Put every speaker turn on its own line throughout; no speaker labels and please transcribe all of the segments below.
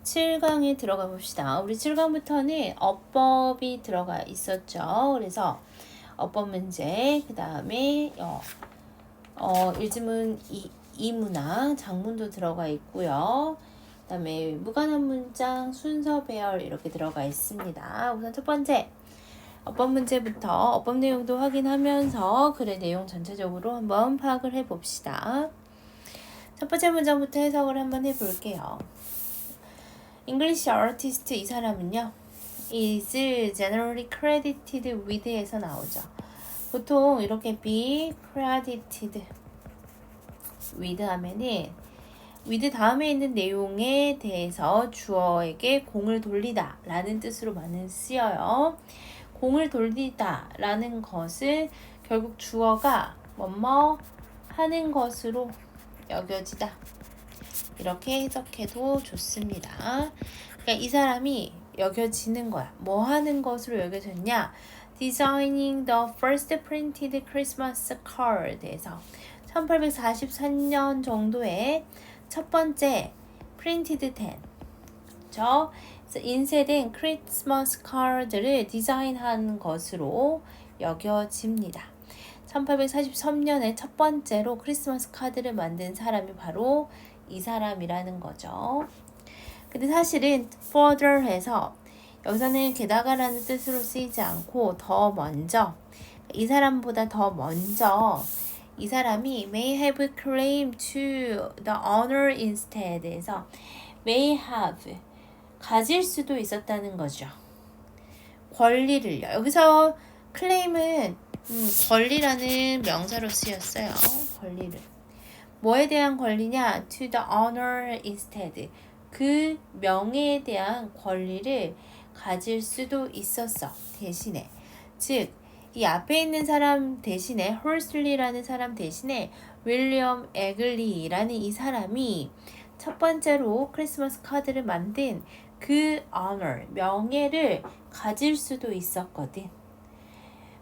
7강에 들어가 봅시다. 우리 7강부터는 어법이 들어가 있었죠. 그래서 어법 문제, 그 다음에 일지문 이문항, 장문도 들어가 있고요. 그 다음에 무관한 문장, 순서 배열 이렇게 들어가 있습니다. 우선 첫 번째 어법 문제부터 어법 내용도 확인하면서 글의 내용 전체적으로 한번 파악을 해봅시다. 첫 번째 문장부터 해석을 한번 해볼게요. English artist 이 사람은요, is generally credited with에서 나오죠. 보통 이렇게 be credited with 하면은 with 다음에 있는 내용에 대해서 주어에게 공을 돌리다 라는 뜻으로 많이 쓰여요. 공을 돌리다 라는 것은 결국 주어가 뭐뭐 하는 것으로 여겨지다. 이렇게 해석해도 좋습니다. 그러니까 이 사람이 여겨지는 거야. 뭐 하는 것으로 여겨졌냐? Designing the first printed Christmas card에서 1844년 정도에 첫 번째 printed 된 인쇄된 크리스마스 카드를 디자인한 것으로 여겨집니다. 1843년에 첫 번째로 크리스마스 카드를 만든 사람이 바로 이 사람이라는 거죠. 근데 사실은 further 해서 여기서는 게다가라는 뜻으로 쓰이지 않고 더 먼저, 이 사람보다 더 먼저 이 사람이 may have claim to the honor instead 에서 may have 가질 수도 있었다는 거죠. 권리를요. 여기서 claim은 권리라는 명사로 쓰였어요. 권리를. 뭐에 대한 권리냐? To the honor instead. 그 명예에 대한 권리를 가질 수도 있었어. 대신에. 즉, 이 앞에 있는 사람 대신에 홀슬리라는 사람 대신에 윌리엄 에글리라는 이 사람이 첫 번째로 크리스마스 카드를 만든 그 honor, 명예를 가질 수도 있었거든.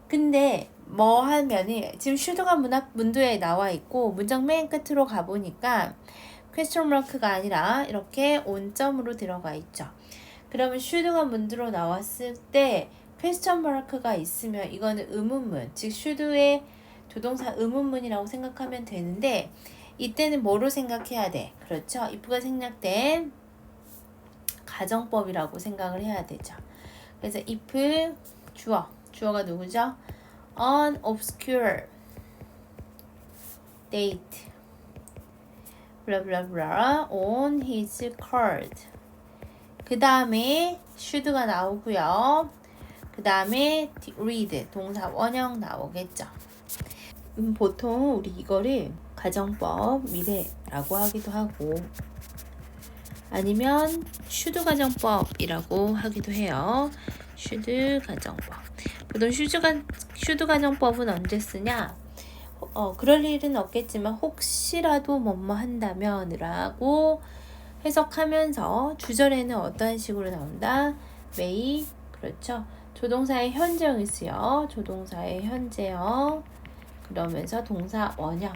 근데 뭐 하면은 지금 슈드가 문도에 나와 있고 문장 맨 끝으로 가보니까 퀘스천 마크가 아니라 이렇게 온점으로 들어가 있죠. 그러면 슈드가 문도로 나왔을 때 퀘스천 마크가 있으면 이거는 의문문, 즉 슈드의 조동사 의문문이라고 생각하면 되는데 이때는 뭐로 생각해야 돼? 그렇죠. if가 생략된 가정법이라고 생각을 해야 되죠. 그래서 if 주어가 누구죠? On obscure date blah blah blah on his card. 그 다음에 should가 나오고요. 그 다음에 read 동사 원형 나오겠죠. 보통 우리 이거를 가정법 미래라고 하기도 하고 아니면 슈드 가정법이라고 하기도 해요. 슈드 가정법. 보통 슈드 가정법은 언제 쓰냐? 그럴 일은 없겠지만 혹시라도 뭐뭐 한다면이라고 해석하면서 주절에는 어떠한 식으로 나온다? may, 그렇죠. 조동사의 현재형이 쓰여. 조동사의 현재형. 그러면서 동사 원형.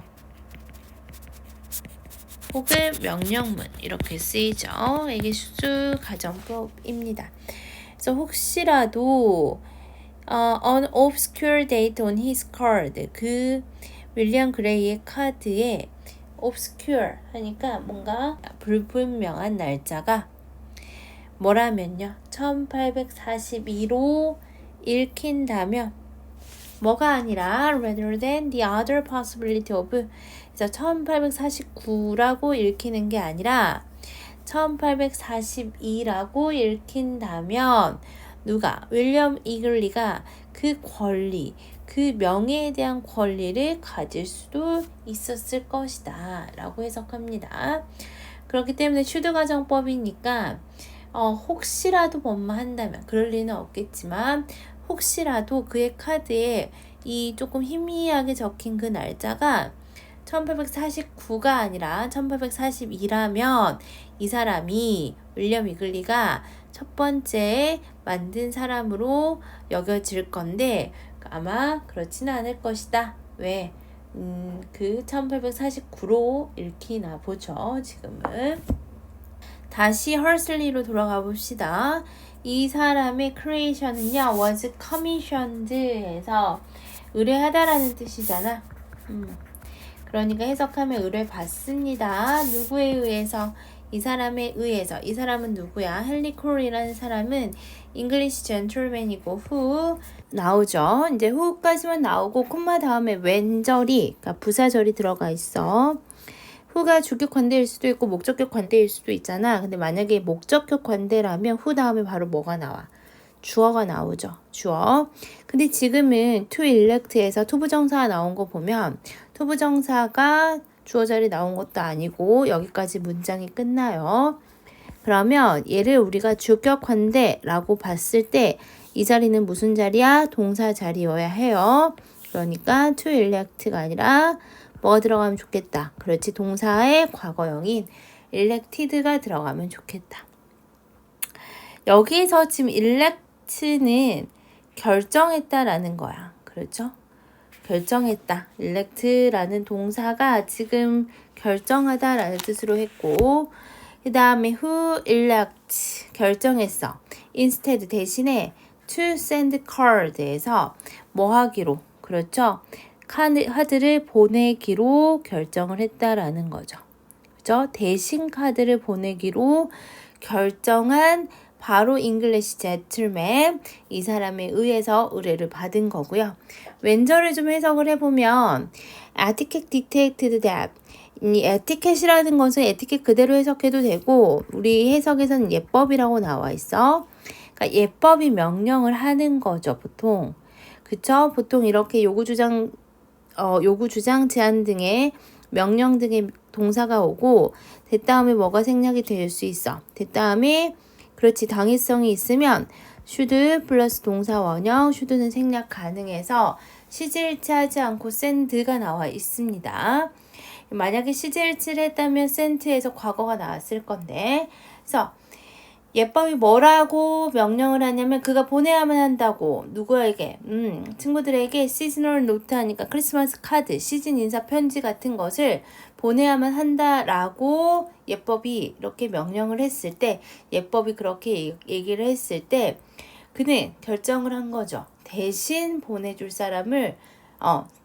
혹은 명령문 이렇게 쓰이죠. 이게 슈드 가정법입니다. 그래서 혹시라도 on obscure date on his card 그 윌리엄 그레이의 카드에 obscure 하니까 뭔가 불분명한 날짜가 뭐라면요 1842로 읽힌다면 뭐가 아니라 rather than the other possibility of 그래서 1849라고 읽히는 게 아니라 1842라고 읽힌다면 누가? 윌리엄 이글리가 그 권리, 그 명예에 대한 권리를 가질 수도 있었을 것이다 라고 해석합니다. 그렇기 때문에 슈드 가정법이니까 혹시라도 뭐뭐 한다면 그럴 리는 없겠지만 혹시라도 그의 카드에 이 조금 희미하게 적힌 그 날짜가 1849가 아니라 1842라면 이 사람이 윌리엄 이글리가 첫 번째 만든 사람으로 여겨질 건데 아마 그렇지는 않을 것이다. 왜? 그 1849로 읽히나 보죠. 지금은. 다시 헐슬리로 돌아가 봅시다. 이 사람의 creation은요, was commissioned 해서 의뢰하다라는 뜻이잖아. 그러니까 해석하면 의뢰받습니다. 누구에 의해서? 이 사람에 의해서. 이 사람은 누구야? 헨리 콜이라는 사람은 English gentleman이고 who 나오죠. 이제 who까지만 나오고 콤마 다음에 웬절이, 그러니까 부사절이 들어가 있어. who가 주격 관대일 수도 있고 목적격 관대일 수도 있잖아. 근데 만약에 목적격 관대라면 who 다음에 바로 뭐가 나와? 주어가 나오죠. 주어. 근데 지금은 to elect에서 to 부정사가 나온 거 보면 to 부정사가 주어 자리 나온 것도 아니고 여기까지 문장이 끝나요. 그러면 얘를 우리가 주격 관대라고 봤을 때 이 자리는 무슨 자리야? 동사 자리여야 해요. 그러니까 to elect가 아니라 뭐가 들어가면 좋겠다. 그렇지. 동사의 과거형인 elected가 들어가면 좋겠다. 여기서 지금 elect는 결정했다라는 거야. 그렇죠? 결정했다. elect라는 동사가 지금 결정하다라는 뜻으로 했고, 그 다음에 who elect 결정했어. instead 대신에 to send card에서 뭐 하기로, 그렇죠? 카드를 보내기로 결정을 했다라는 거죠. 그죠? 대신 카드를 보내기로 결정한 바로 잉글리시 제틀맨, 이 사람에 의해서 의뢰를 받은 거고요. 왼절을 좀 해석을 해보면 etiquette dictated that, 이 에티켓이라는 것은 에티켓 그대로 해석해도 되고 우리 해석에서는 예법이라고 나와 있어. 그러니까 예법이 명령을 하는 거죠, 보통. 그쵸? 보통 이렇게 요구주장, 제한 등의 명령 등의 동사가 오고 그 다음에 뭐가 생략이 될 수 있어. 그 다음에 그렇지, 당위성이 있으면 should 플러스 동사 원형, should는 생략 가능해서 시제일치하지 않고 send가 나와 있습니다. 만약에 시제일치를 했다면 sent에서 과거가 나왔을 건데, 그래서 예법이 뭐라고 명령을 하냐면 그가 보내야만 한다고. 누구에게? 친구들에게 시즈널 노트 하니까 크리스마스 카드, 시즌 인사 편지 같은 것을 보내야만 한다라고 예법이 이렇게 명령을 했을 때, 예법이 그렇게 얘기를 했을 때 그는 결정을 한 거죠. 대신 보내줄 사람을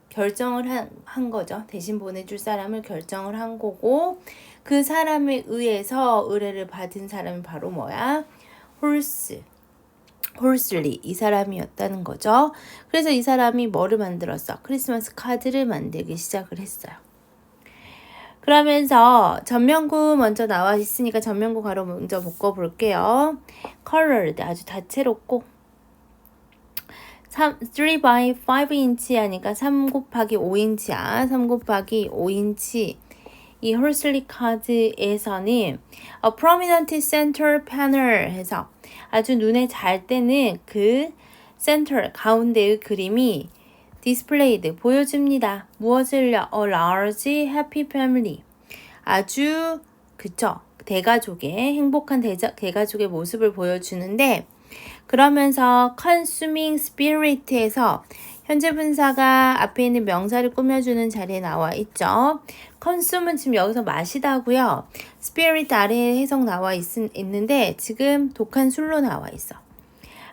결정을 한 거죠. 대신 보내줄 사람을 결정을 한 거고, 그 사람에 의해서 의뢰를 받은 사람이 바로 뭐야? 홀슬리, 이 사람이었다는 거죠. 그래서 이 사람이 뭐를 만들었어? 크리스마스 카드를 만들기 시작을 했어요. 그러면서 전면구 먼저 나와 있으니까 전면구 가로 먼저 묶어볼게요. colored, 아주 다채롭고 3 by 5인치 하니까 3 곱하기 5인치야. 3 곱하기 5인치. 이 홀슬리 카드에서는 a prominent center panel 해서 아주 눈에 잘 띄는 그 center, 가운데의 그림이 displayed, 보여줍니다. 무엇을요? A large happy family. 아주, 그쵸? 대가족의, 행복한 대가족의 모습을 보여주는데, 그러면서 consuming spirit에서 현재 분사가 앞에 있는 명사를 꾸며주는 자리에 나와 있죠. consume은 지금 여기서 마시다고요. spirit 아래에 해석 나와 있는데 지금 독한 술로 나와 있어.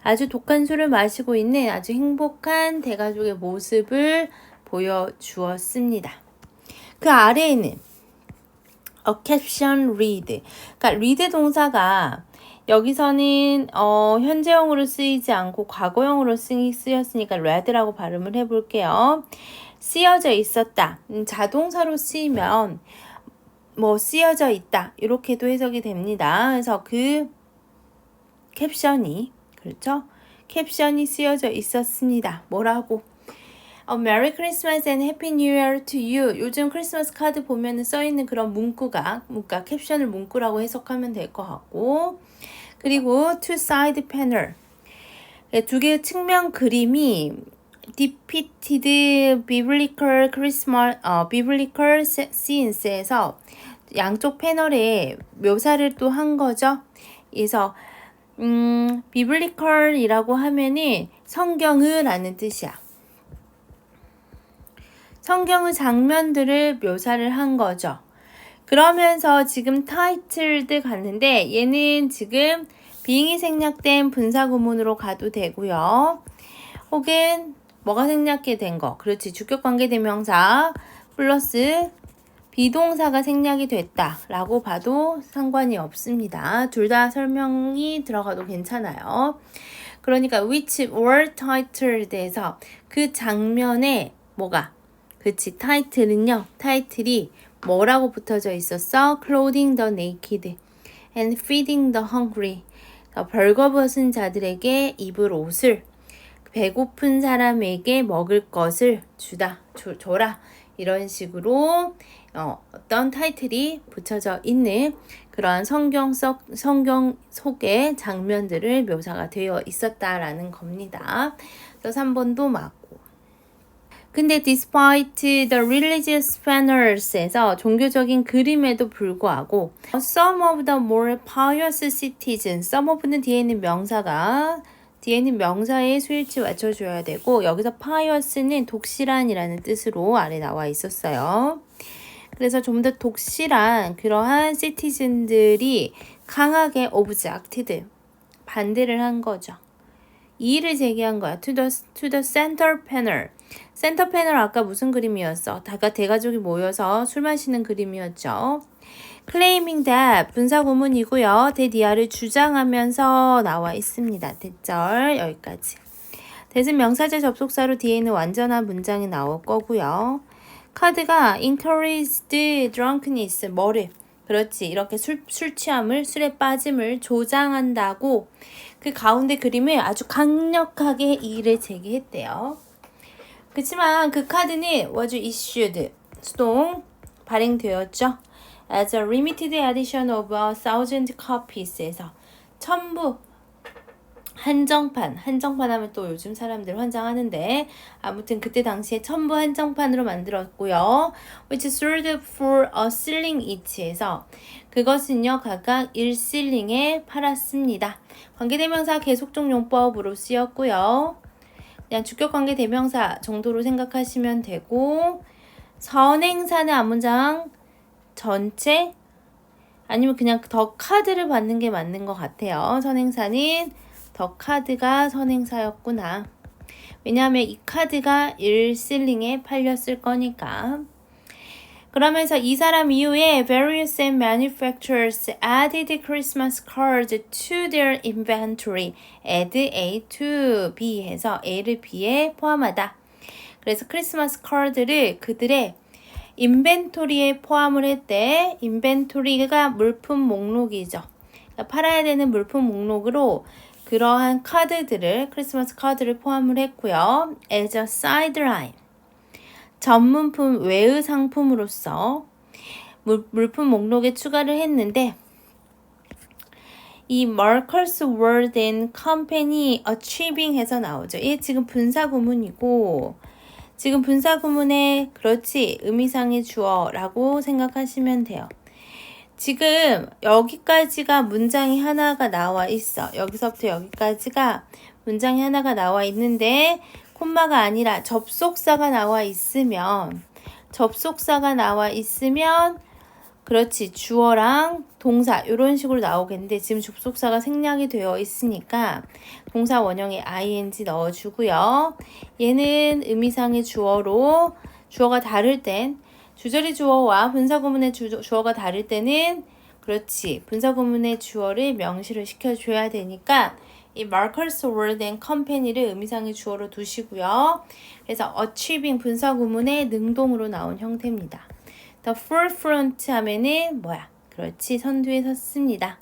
아주 독한 술을 마시고 있는 아주 행복한 대가족의 모습을 보여주었습니다. 그 아래에는 a caption read. 그러니까 read 동사가 여기서는 현재형으로 쓰이지 않고 과거형으로 쓰였으니까 read라고 발음을 해볼게요. 쓰여져 있었다. 자동사로 쓰이면 뭐 쓰여져 있다. 이렇게도 해석이 됩니다. 그래서 그 캡션이, 그렇죠? 캡션이 쓰여져 있었습니다. 뭐라고? Merry Christmas and Happy New Year to you. 요즘 크리스마스 카드 보면은 써있는 그런 문구가 캡션을 문구라고 해석하면 될 것 같고, 그리고 two side panel, 두 개의 측면 그림이 depicted biblical Christmas, biblical scenes에서 양쪽 패널에 묘사를 또 한 거죠. 그래서 biblical이라고 하면은 성경을 라는 뜻이야. 성경의 장면들을 묘사를 한 거죠. 그러면서 지금 titled 갔는데 얘는 지금 being이 생략된 분사구문으로 가도 되고요. 혹은 뭐가 생략이 된 거. 그렇지. 주격관계대명사 플러스 비동사가 생략이 됐다 라고 봐도 상관이 없습니다. 둘 다 설명이 들어가도 괜찮아요. 그러니까 which were titled에서 그 장면에 뭐가 그치 타이틀은요. 타이틀이 뭐라고 붙어져 있었어? Clothing the naked and feeding the hungry. 벌거벗은 자들에게 입을 옷을 배고픈 사람에게 먹을 것을 줘라. 이런 식으로 어떤 타이틀이 붙여져 있는 그러한 성경 속의 장면들을 묘사가 되어 있었다라는 겁니다. 그래서 3번도 맞고. 근데 despite the religious banners에서 종교적인 그림에도 불구하고 some of the more pious citizens, some of는 뒤에 있는 명사가 뒤에 있는 명사의 수일치 맞춰줘야 되고 여기서 pious는 독실한이라는 뜻으로 아래 나와 있었어요. 그래서 좀 더 독실한 그러한 citizen들이 강하게 objected, 반대를 한 거죠. 이의를 제기한 거야. to the center panel. 센터 패널 아까 무슨 그림이었어? 대가족이 모여서 술 마시는 그림이었죠. claiming that 분사구문이고요. 대디아를 주장하면서 나와 있습니다. 대절 여기까지. 대은 명사절 접속사로 뒤에 있는 완전한 문장이 나올 거고요. 카드가 encouraged drunkenness, 뭐를? 그렇지. 이렇게 술 취함을, 술에 빠짐을 조장한다고 그 가운데 그림을 아주 강력하게 이의를 제기했대요. 그렇지만 그 카드는 was issued, 수동 발행되었죠. As a limited edition of 1,000 copies에서 전부 한정판 하면 또 요즘 사람들 환장하는데 아무튼 그때 당시에 첨부 한정판으로 만들었고요. Which sold for a shilling each에서 그것은요 각각 1실링에 팔았습니다. 관계대명사 계속적 용법으로 쓰였고요. 그냥 주격관계대명사 정도로 생각하시면 되고 선행사는 앞문장 전체 아니면 그냥 더 카드를 받는 게 맞는 것 같아요. 선행사는 더 카드가 선행사였구나. 왜냐하면 이 카드가 1실링에 팔렸을 거니까. 그러면서 이 사람 이후에 various manufacturers added Christmas cards to their inventory. add A to B 해서 A를 B에 포함하다. 그래서 크리스마스 카드를 그들의 인벤토리에 포함을 했대. 인벤토리가 물품 목록이죠. 그러니까 팔아야 되는 물품 목록으로 그러한 카드들을 크리스마스 카드를 포함을 했고요. as a sideline. 전문품 외의 상품으로서 물품 목록에 추가를 했는데 이 Marcus Word and Company achieving 해서 나오죠. 이게 지금 분사구문이고 지금 분사구문에 그렇지 의미상의 주어라고 생각하시면 돼요. 지금 여기까지가 문장이 하나가 나와 있어. 여기서부터 여기까지가 문장이 하나가 나와 있는데 콤마가 아니라 접속사가 나와 있으면 그렇지 주어랑 동사 이런 식으로 나오겠는데 지금 접속사가 생략이 되어 있으니까 동사 원형에 ing 넣어주고요. 얘는 의미상의 주어로 주어가 다를 땐 주절의 주어와 분사구문의 주어가 다를 때는 그렇지 분사구문의 주어를 명시를 시켜줘야 되니까 이 Marcus Word and Company를 의미상의 주어로 두시고요. 그래서 achieving 분사구문의 능동으로 나온 형태입니다. The forefront 하면은 뭐야? 그렇지 선두에 섰습니다.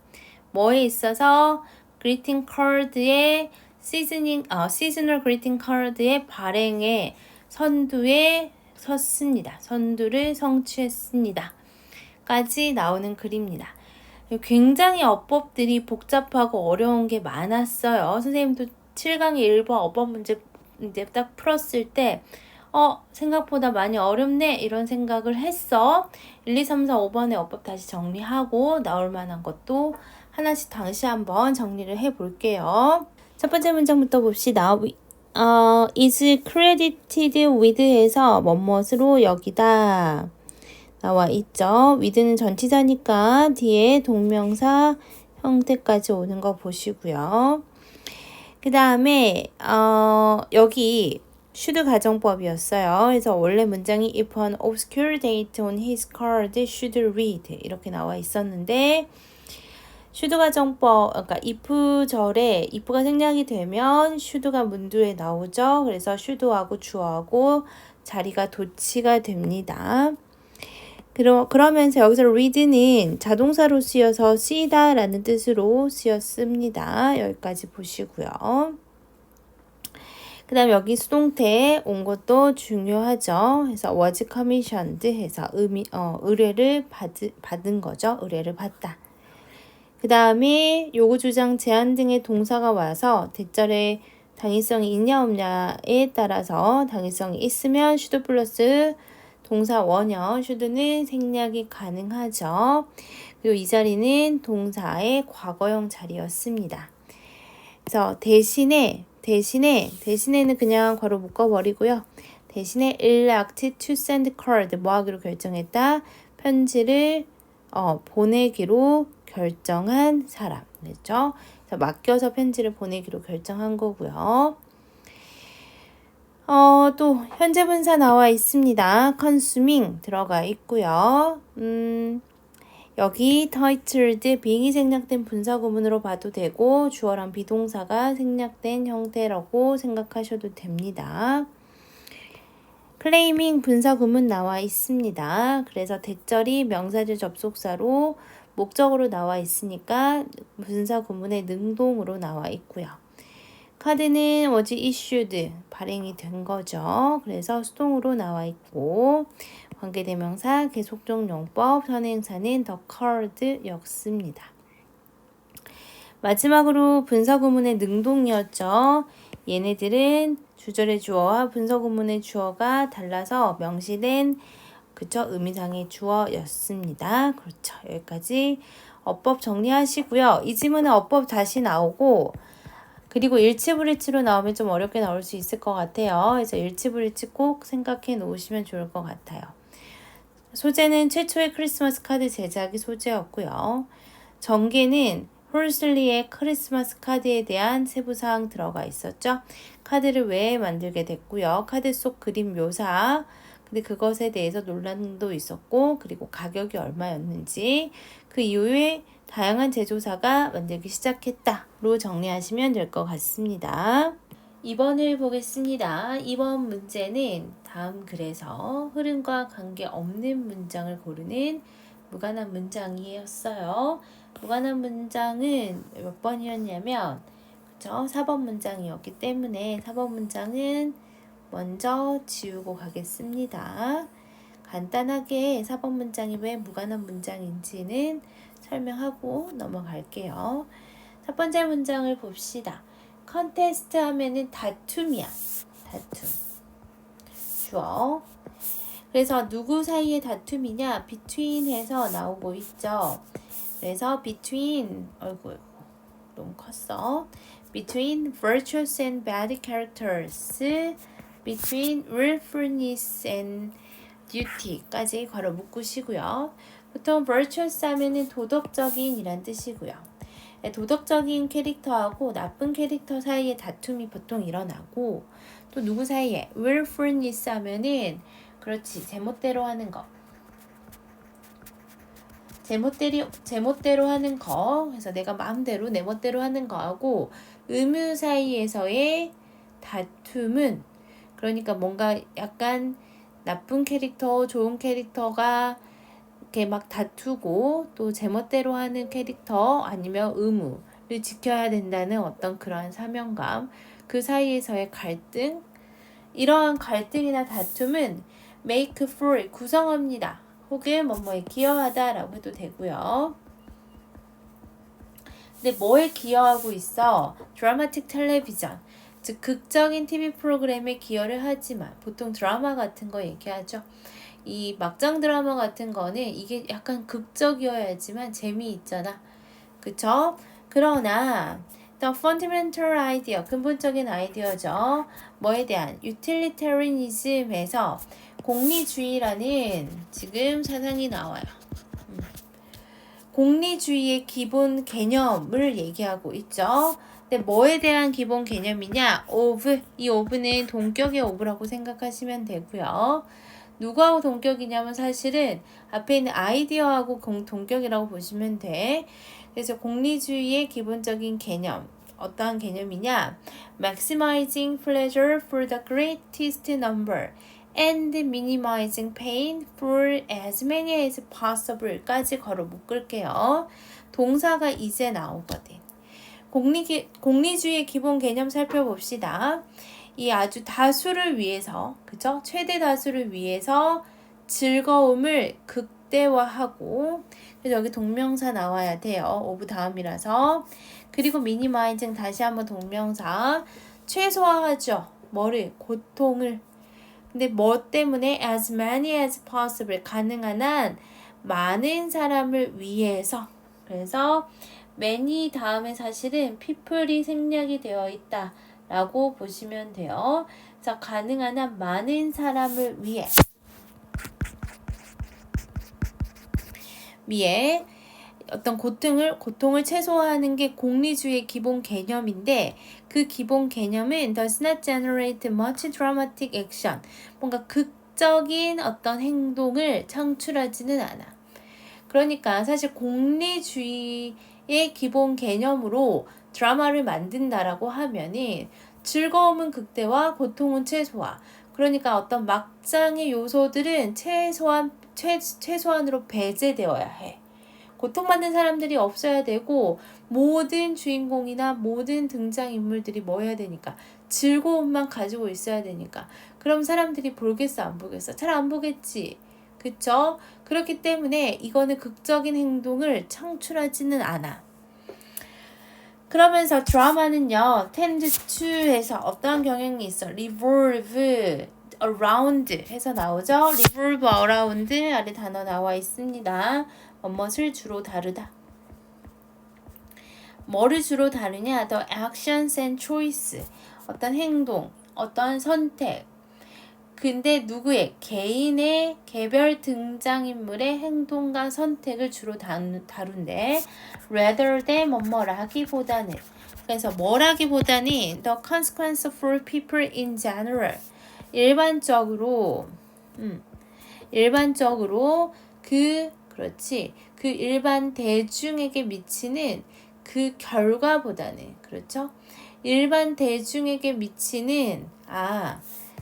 뭐에 있어서 greeting card의 seasonal greeting card의 발행에 선두에 섰습니다. 선두를 성취했습니다. 까지 나오는 글입니다. 굉장히 어법들이 복잡하고 어려운 게 많았어요. 선생님도 7강의 1번 어법 문제 이제 딱 풀었을 때 생각보다 많이 어렵네 이런 생각을 했어. 1, 2, 3, 4, 5번의 어법 다시 정리하고 나올 만한 것도 하나씩 다시 한번 정리를 해볼게요. 첫 번째 문장부터 봅시다. is credited with 해서 뭐뭇으로 여기다. 나와 있죠. with는 전치사니까 뒤에 동명사 형태까지 오는 거 보시고요. 그 다음에 여기 should 가정법이었어요. 그래서 원래 문장이 if an obscure date on his card should read 이렇게 나와 있었는데 should 가정법, 그러니까 if절에 if가 생략이 되면 should가 문두에 나오죠. 그래서 should하고 주어하고 자리가 도치가 됩니다. 그러면서 여기서 read는 자동사로 쓰여서 쓰이다 라는 뜻으로 쓰였습니다. 여기까지 보시고요. 그 다음 여기 수동태 온 것도 중요하죠. 그래서 was commissioned 해서 의뢰를 받은 거죠. 의뢰를 받다. 그 다음에 요구, 주장, 제안 등의 동사가 와서 대절에 당위성이 있냐 없냐에 따라서 당위성이 있으면 should 플러스 동사 원형 should는 생략이 가능하죠. 그리고 이 자리는 동사의 과거형 자리였습니다. 그래서 대신에는 그냥 괄호 묶어버리고요. 대신에 elected to send card 뭐 하기로 결정했다. 편지를 보내기로 결정한 사람. 그렇죠? 그래서 맡겨서 편지를 보내기로 결정한 거고요. 또 현재 분사 나와 있습니다. consuming 들어가 있고요. 여기 titled being이 생략된 분사 구문으로 봐도 되고 주어랑 비동사가 생략된 형태라고 생각하셔도 됩니다. claiming 분사 구문 나와 있습니다. 그래서 대절이 명사절 접속사로 목적으로 나와 있으니까 분사 구문의 능동으로 나와 있고요. 카드는 was issued 발행이 된 거죠. 그래서 수동으로 나와 있고 관계대명사 계속적 용법 선행사는 the card였습니다. 마지막으로 분사 구문의 능동이었죠. 얘네들은 주절의 주어와 분사 구문의 주어가 달라서 명시된 의미상의 주어였습니다. 그렇죠. 여기까지 어법 정리하시고요. 이 지문은 어법 다시 나오고 그리고 일치불일치로 나오면 좀 어렵게 나올 수 있을 것 같아요. 그래서 일치불일치 꼭 생각해 놓으시면 좋을 것 같아요. 소재는 최초의 크리스마스 카드 제작이 소재였고요. 전개는 홀슬리의 크리스마스 카드에 대한 세부사항 들어가 있었죠. 카드를 왜 만들게 됐고요. 카드 속 그림 묘사, 근데 그것에 대해서 논란도 있었고 그리고 가격이 얼마였는지 그 이후에 다양한 제조사가 만들기 시작했다로 정리하시면 될 것 같습니다. 2번을 보겠습니다. 2번 문제는 다음 글에서 흐름과 관계없는 문장을 고르는 무관한 문장이었어요. 무관한 문장은 몇 번이었냐면 그쵸? 4번 문장이었기 때문에 4번 문장은 먼저 지우고 가겠습니다. 간단하게 4번 문장이 왜 무관한 문장인지는 설명하고 넘어갈게요. 첫 번째 문장을 봅시다. 컨테스트 하면은 다툼이야. 다툼. 주어. 그래서 누구 사이의 다툼이냐? between 해서 나오고 있죠. 그래서 between, 너무 컸어. between virtuous and bad characters, between willfulness and duty까지 괄호 묶으시고요. 보통 virtuous 하면은 도덕적인 이란 뜻이고요. 도덕적인 캐릭터하고 나쁜 캐릭터 사이에 다툼이 보통 일어나고 또 누구 사이에 willfulness 하면은 그렇지 제멋대로 하는 거 제멋대로 하는 거 그래서 내가 마음대로 내 멋대로 하는 거하고 의무 사이에서의 다툼은 그러니까 뭔가 약간 나쁜 캐릭터 좋은 캐릭터가 이렇게 막 다투고 또 제멋대로 하는 캐릭터 아니면 의무를 지켜야 된다는 어떤 그러한 사명감 그 사이에서의 갈등 이러한 갈등이나 다툼은 make for 구성합니다. 혹은 뭐뭐에 기여하다 라고 해도 되고요. 근데 뭐에 기여하고 있어? 드라마틱 텔레비전 즉 극적인 TV 프로그램에 기여를 하지만 보통 드라마 같은 거 얘기하죠. 이 막장 드라마 같은 거는 이게 약간 극적이어야지만 재미있잖아. 그쵸? 그러나 The fundamental idea, 근본적인 아이디어죠. 뭐에 대한? utilitarianism에서 공리주의라는 지금 사상이 나와요. 공리주의의 기본 개념을 얘기하고 있죠. 근데 뭐에 대한 기본 개념이냐? of. 이 of는 동격의 of라고 생각하시면 되고요. 누구하고 동격이냐면 사실은 앞에 있는 아이디어하고 동격이라고 보시면 돼. 그래서 공리주의의 기본적인 개념. 어떠한 개념이냐? Maximizing pleasure for the greatest number and minimizing pain for as many as possible 까지 걸어 묶을게요. 동사가 이제 나오거든. 공리주의의 기본 개념 살펴봅시다. 이 아주 다수를 위해서, 그죠? 최대 다수를 위해서 즐거움을 극대화하고, 그래서 여기 동명사 나와야 돼요. of 다음이라서. 그리고 minimizing 다시 한번 동명사. 최소화하죠. 뭐를? 고통을. 근데 뭐 때문에 as many as possible 가능한 한 많은 사람을 위해서. 그래서 many 다음에 사실은 people이 생략이 되어 있다 라고 보시면 돼요. 그래서 가능한 한 많은 사람을 위해 어떤 고통을 최소화하는 게 공리주의의 기본 개념인데 그 기본 개념은 does not generate much dramatic action. 뭔가 극적인 어떤 행동을 창출하지는 않아. 그러니까 사실 공리주의의 기본 개념으로 드라마를 만든다라고 하면은 즐거움은 극대화, 고통은 최소화. 그러니까 어떤 막장의 요소들은 최소한으로 배제되어야 해. 고통받는 사람들이 없어야 되고 모든 주인공이나 모든 등장인물들이 뭐 해야 되니까 즐거움만 가지고 있어야 되니까 그럼 사람들이 보겠어 안 보겠어? 잘 안 보겠지. 그쵸? 그렇기 때문에 이거는 극적인 행동을 창출하지는 않아. 그러면서 드라마는요, tend to 해서 어떠한 경향이 있어? revolve around 해서 나오죠? revolve around 아래 단어 나와 있습니다. 무엇을 주로 다루다. 뭐를 주로 다루냐? The actions and choice. 어떤 행동, 어떤 선택. 근데 누구의? 개인의 개별 등장인물의 행동과 선택을 주로 다룬대. rather than 뭐라기보다는. 그래서 뭐라기보다는 the consequence for people in general. 일반적으로 그렇지. 그 일반 대중에게 미치는 그 결과보다는, 그렇죠? 일반 대중에게 미치는,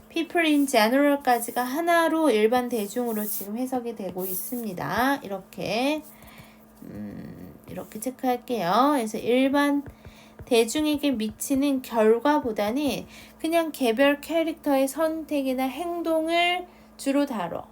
people in general까지가 하나로 일반 대중으로 지금 해석이 되고 있습니다. 이렇게 체크할게요. 그래서 일반 대중에게 미치는 결과보다는 그냥 개별 캐릭터의 선택이나 행동을 주로 다뤄.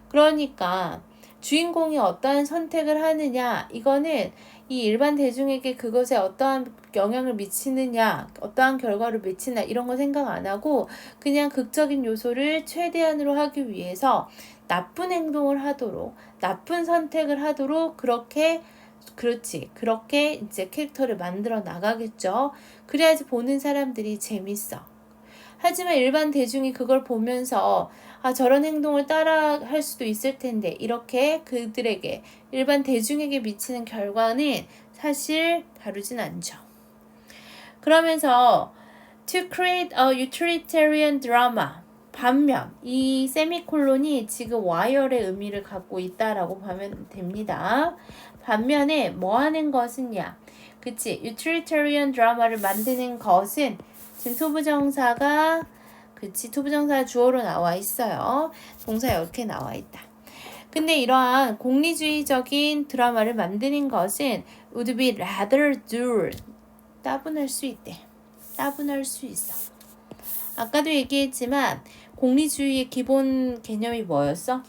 그러니까 주인공이 어떠한 선택을 하느냐, 이거는 이 일반 대중에게 그것에 어떠한 영향을 미치느냐, 어떠한 결과를 미치나 이런 거 생각 안 하고 그냥 극적인 요소를 최대한으로 하기 위해서 나쁜 행동을 하도록, 나쁜 선택을 하도록 그렇게 이제 캐릭터를 만들어 나가겠죠. 그래야지 보는 사람들이 재밌어. 하지만 일반 대중이 그걸 보면서 저런 행동을 따라 할 수도 있을 텐데 이렇게 그들에게 일반 대중에게 미치는 결과는 사실 다루진 않죠. 그러면서 to create a utilitarian drama 반면 이 세미콜론이 지금 와이어의 의미를 갖고 있다라고 보면 됩니다. 반면에 뭐 하는 것은냐? 그치? utilitarian drama를 만드는 것은 지금 투부정사가 투부정사 주어로 나와 있어요. 동사 이렇게 나와 있다. 근데 이러한 공리주의적인 드라마를 만드는 것은 would be rather dull. 따분할 수 있대. 따분할 수 있어. 아까도 얘기했지만 공리주의의 기본 개념이 뭐였어?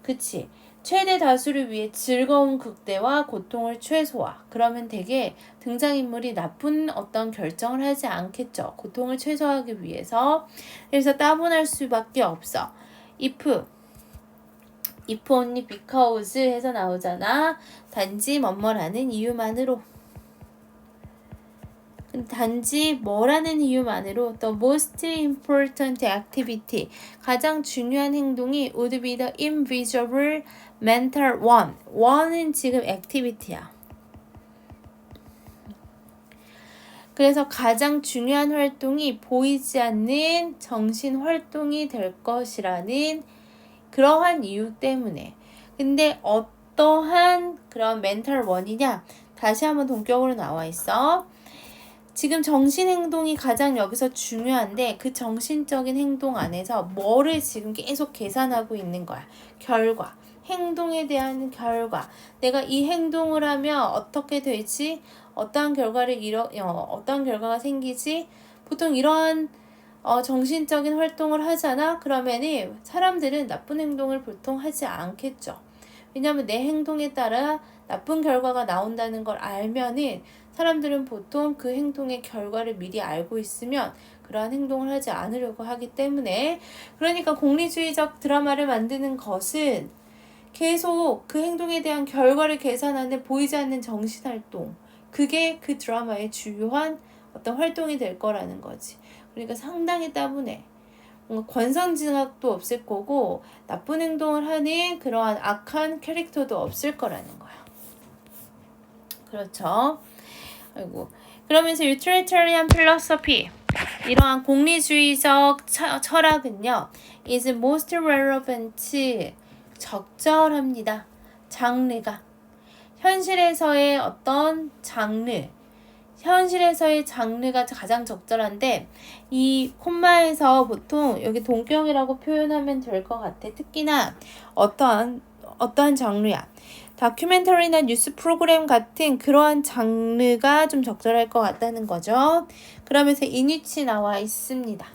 그치? 최대 다수를 위해 즐거운 극대화, 고통을 최소화. 그러면 되게 등장인물이 나쁜 어떤 결정을 하지 않겠죠. 고통을 최소화하기 위해서. 그래서 따분할 수밖에 없어. if only because 해서 나오잖아. 단지 뭐뭐라는 이유만으로. 단지 뭐라는 이유만으로 the most important activity 가장 중요한 행동이 would be the invisible mental one. one은 지금 activity야. 그래서 가장 중요한 활동이 보이지 않는 정신 활동이 될 것이라는 그러한 이유 때문에. 근데 어떠한 그런 멘탈 원이냐? 다시 한번 동격으로 나와 있어. 지금 정신 행동이 가장 여기서 중요한데 그 정신적인 행동 안에서 뭐를 지금 계속 계산하고 있는 거야. 결과. 행동에 대한 결과. 내가 이 행동을 하면 어떻게 될지, 어떠한 어떠한 결과가 생기지? 보통 이러한 정신적인 활동을 하잖아. 그러면은 사람들은 나쁜 행동을 보통 하지 않겠죠. 왜냐하면 내 행동에 따라 나쁜 결과가 나온다는 걸 알면은 사람들은 보통 그 행동의 결과를 미리 알고 있으면 그러한 행동을 하지 않으려고 하기 때문에. 그러니까 공리주의적 드라마를 만드는 것은 계속 그 행동에 대한 결과를 계산하는 보이지 않는 정신활동, 그게 그 드라마의 주요한 어떤 활동이 될 거라는 거지. 그러니까 상당히 따분해. 뭔가 권선징악도 없을 거고 나쁜 행동을 하는 그러한 악한 캐릭터도 없을 거라는 거야. 그렇죠. 아이고. 그러면서 utilitarian philosophy, 이러한 공리주의적 철학은요, is most relevant, 적절합니다. 장르가. 현실에서의 어떤 장르, 현실에서의 장르가 가장 적절한데 이 콤마에서 보통 여기 동경이라고 표현하면 될 것 같아. 특히나 어떠한 장르야. 다큐멘터리나 뉴스 프로그램 같은 그러한 장르가 좀 적절할 것 같다는 거죠. 그러면서 인위치 나와 있습니다.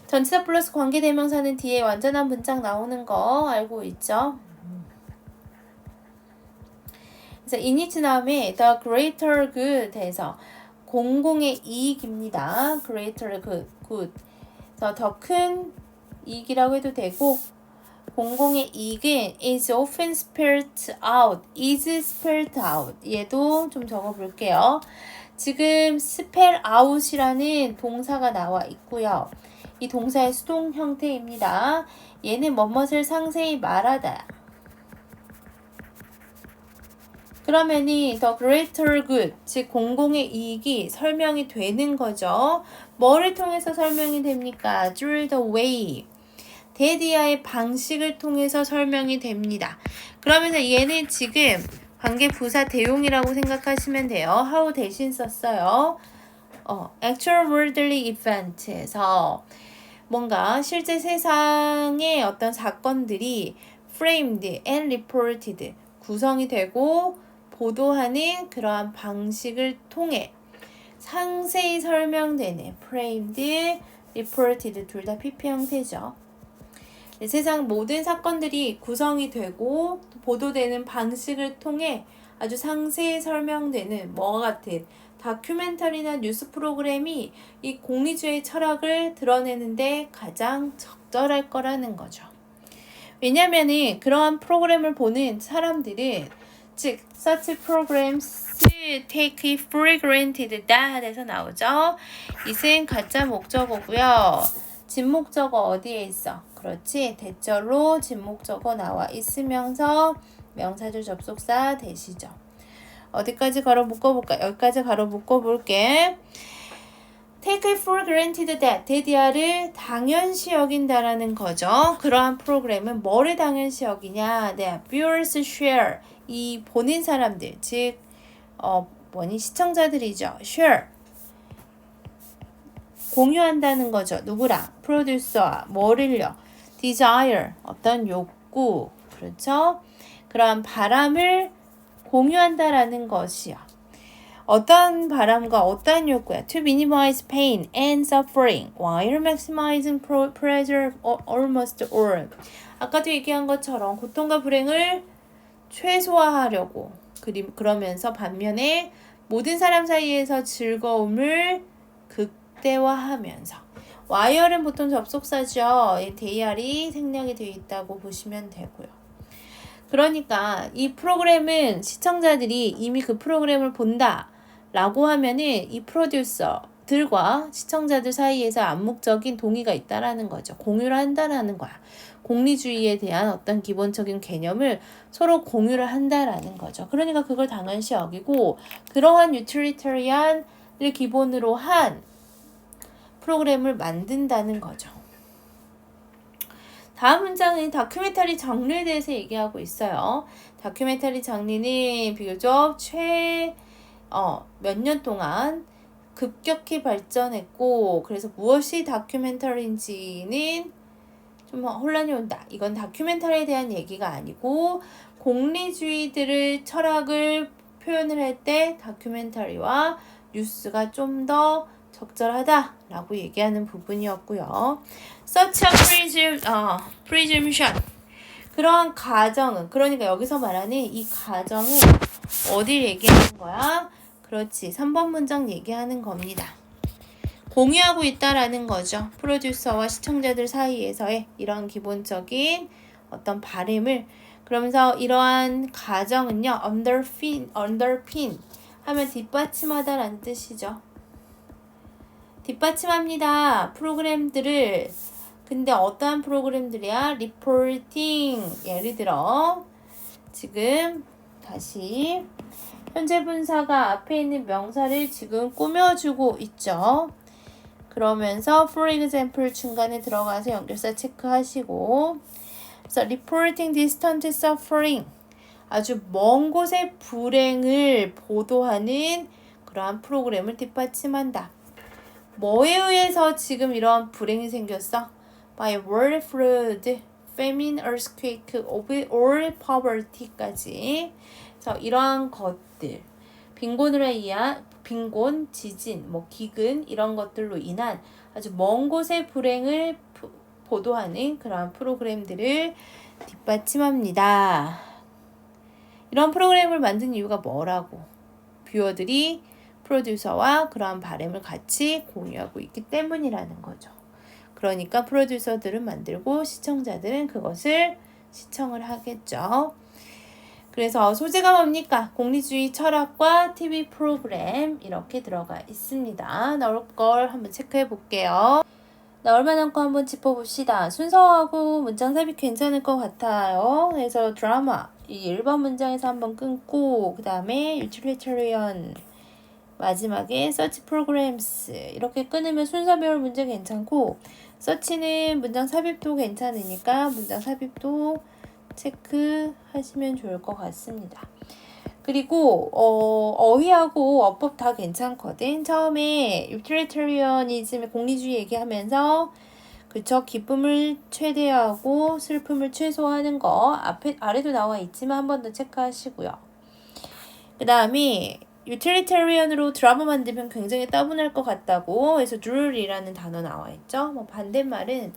전치사 플러스 관계대명사는 뒤에 완전한 문장 나오는 거 알고 있죠? 그래서 인위치 다음에 the greater good에서 공공의 이익입니다. greater good. 그래서 더 큰 이익이라고 해도 되고 공공의 이익은 is often spelled out, is spelled out. 얘도 좀 적어볼게요. 지금 spell out이라는 동사가 나와 있고요. 이 동사의 수동 형태입니다. 얘는 뭐뭇을 상세히 말하다. 그러면이 the greater good, 즉 공공의 이익이 설명이 되는 거죠. 뭐를 통해서 설명이 됩니까? through the way. 대디아의 방식을 통해서 설명이 됩니다. 그러면서 얘는 지금 관계부사 대용이라고 생각하시면 돼요. how 대신 썼어요. actual worldly event에서 뭔가 실제 세상의 어떤 사건들이 framed and reported, 구성이 되고 보도하는 그러한 방식을 통해 상세히 설명되는 framed, reported 둘 다 PP 형태죠. 세상 모든 사건들이 구성이 되고 보도되는 방식을 통해 아주 상세히 설명되는 뭐와 같은 다큐멘터리나 뉴스 프로그램이 이 공리주의 철학을 드러내는데 가장 적절할 거라는 거죠. 왜냐면은 그러한 프로그램을 보는 사람들은 즉 such programs take for granted that에서 나오죠. 이은 가짜 목적어고요. 진목적어 어디에 있어? 그렇지. 대절로 진목적어 나와 있으면서 명사절 접속사 대시죠. 어디까지 가로 묶어볼까? 여기까지 가로 묶어볼게. take for granted that, 대디아를 당연시 여긴다라는 거죠. 그러한 프로그램은 뭐를 당연시 여기냐? viewers share, 이 보는 사람들, 즉 시청자들이죠. share, 공유한다는 거죠. 누구랑? 프로듀서와 뭐를요? desire, 어떤 욕구, 그렇죠? 그러한 바람을 공유한다라는 것이요. 어떤 바람과 어떤 욕구야? To minimize pain and suffering while maximizing pleasure almost all. 아까도 얘기한 것처럼 고통과 불행을 최소화하려고 그러면서 반면에 모든 사람 사이에서 즐거움을 극대화하면서. while은 보통 접속사죠. 대R이 생략이 되어 있다고 보시면 되고요. 그러니까 이 프로그램은 시청자들이 이미 그 프로그램을 본다 라고 하면은 이 프로듀서들과 시청자들 사이에서 암묵적인 동의가 있다라는 거죠. 공유를 한다라는 거야. 공리주의에 대한 어떤 기본적인 개념을 서로 공유를 한다라는 거죠. 그러니까 그걸 당연시 여기고 그러한 유틸리테리안을 기본으로 한 프로그램을 만든다는 거죠. 다음 문장은 다큐멘터리 장르에 대해서 얘기하고 있어요. 다큐멘터리 장르는 비교적 몇 년 동안 급격히 발전했고 그래서 무엇이 다큐멘터리인지는 좀 혼란이 온다. 이건 다큐멘터리에 대한 얘기가 아니고 공리주의들의 철학을 표현을 할 때 다큐멘터리와 뉴스가 좀 더 적절하다라고 얘기하는 부분이었고요. Such a presumption. 그러한 가정은 그러니까 여기서 말하는 이 가정은 어딜 얘기하는 거야? 그렇지. 3번 문장 얘기하는 겁니다. 공유하고 있다라는 거죠. 프로듀서와 시청자들 사이에서의 이런 기본적인 어떤 바램을 그러면서 이러한 가정은요. underpin 하면 뒷받침하다라는 뜻이죠. 뒷받침합니다. 프로그램들을 근데 어떠한 프로그램들이야? 리포팅 예를 들어 지금 다시 현재 분사가 앞에 있는 명사를 지금 꾸며주고 있죠. 그러면서 for example 중간에 들어가서 연결사 체크하시고 그래서 reporting distant suffering 아주 먼 곳의 불행을 보도하는 그러한 프로그램을 뒷받침한다. 뭐에 의해서 지금 이러한 불행이 생겼어? By world flood, famine, earthquake, or poverty까지. 그래서 이러한 것들, 빈곤, 지진, 기근 이런 것들로 인한 아주 먼 곳의 불행을 보도하는 그러한 프로그램들을 뒷받침합니다. 이런 프로그램을 만든 이유가 뭐라고? 뷰어들이 프로듀서와 그러한 바램을 같이 공유하고 있기 때문이라는 거죠. 그러니까 프로듀서들은 만들고 시청자들은 그것을 시청을 하겠죠. 그래서 소재가 뭡니까? 공리주의 철학과 TV 프로그램 이렇게 들어가 있습니다. 나올 걸 한번 체크해 볼게요. 나올 만한 거 한번 짚어봅시다. 순서하고 문장 삽입 괜찮을 것 같아요. 그래서 드라마 이 1번 문장에서 한번 끊고 그 다음에 utilitarian 마지막에 search programs 이렇게 끊으면 순서 배울 문제 괜찮고 search는 문장 삽입도 괜찮으니까 문장 삽입도 체크하시면 좋을 것 같습니다. 그리고 어휘하고 어법 다 괜찮거든. 처음에 utilitarianism 공리주의 얘기하면서 그쵸 기쁨을 최대화하고 슬픔을 최소화하는 거 아래도 나와 있지만 한 번 더 체크하시고요. 그 다음에 utilitarian으로 드라마 만들면 굉장히 따분할 것 같다고 해서 dreary라는 단어 나와 있죠. 반대말은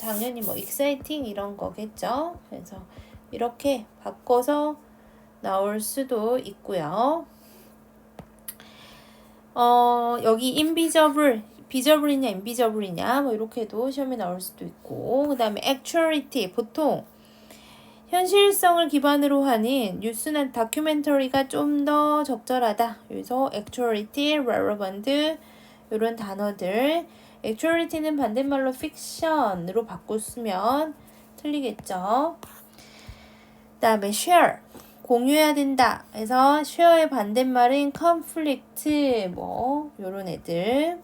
당연히 exciting 이런 거겠죠. 그래서 이렇게 바꿔서 나올 수도 있고요. 여기 invisible, visible이냐 invisible이냐 이렇게도 시험에 나올 수도 있고 그 다음에 actuality 보통 현실성을 기반으로 하는 뉴스나 다큐멘터리가 좀 더 적절하다. 그래서 actuality, relevant 이런 단어들. actuality는 반대말로 fiction으로 바꿨으면 틀리겠죠. 그 다음에 share, 공유해야 된다. 그래서 share의 반대말은 conflict, 요런 애들.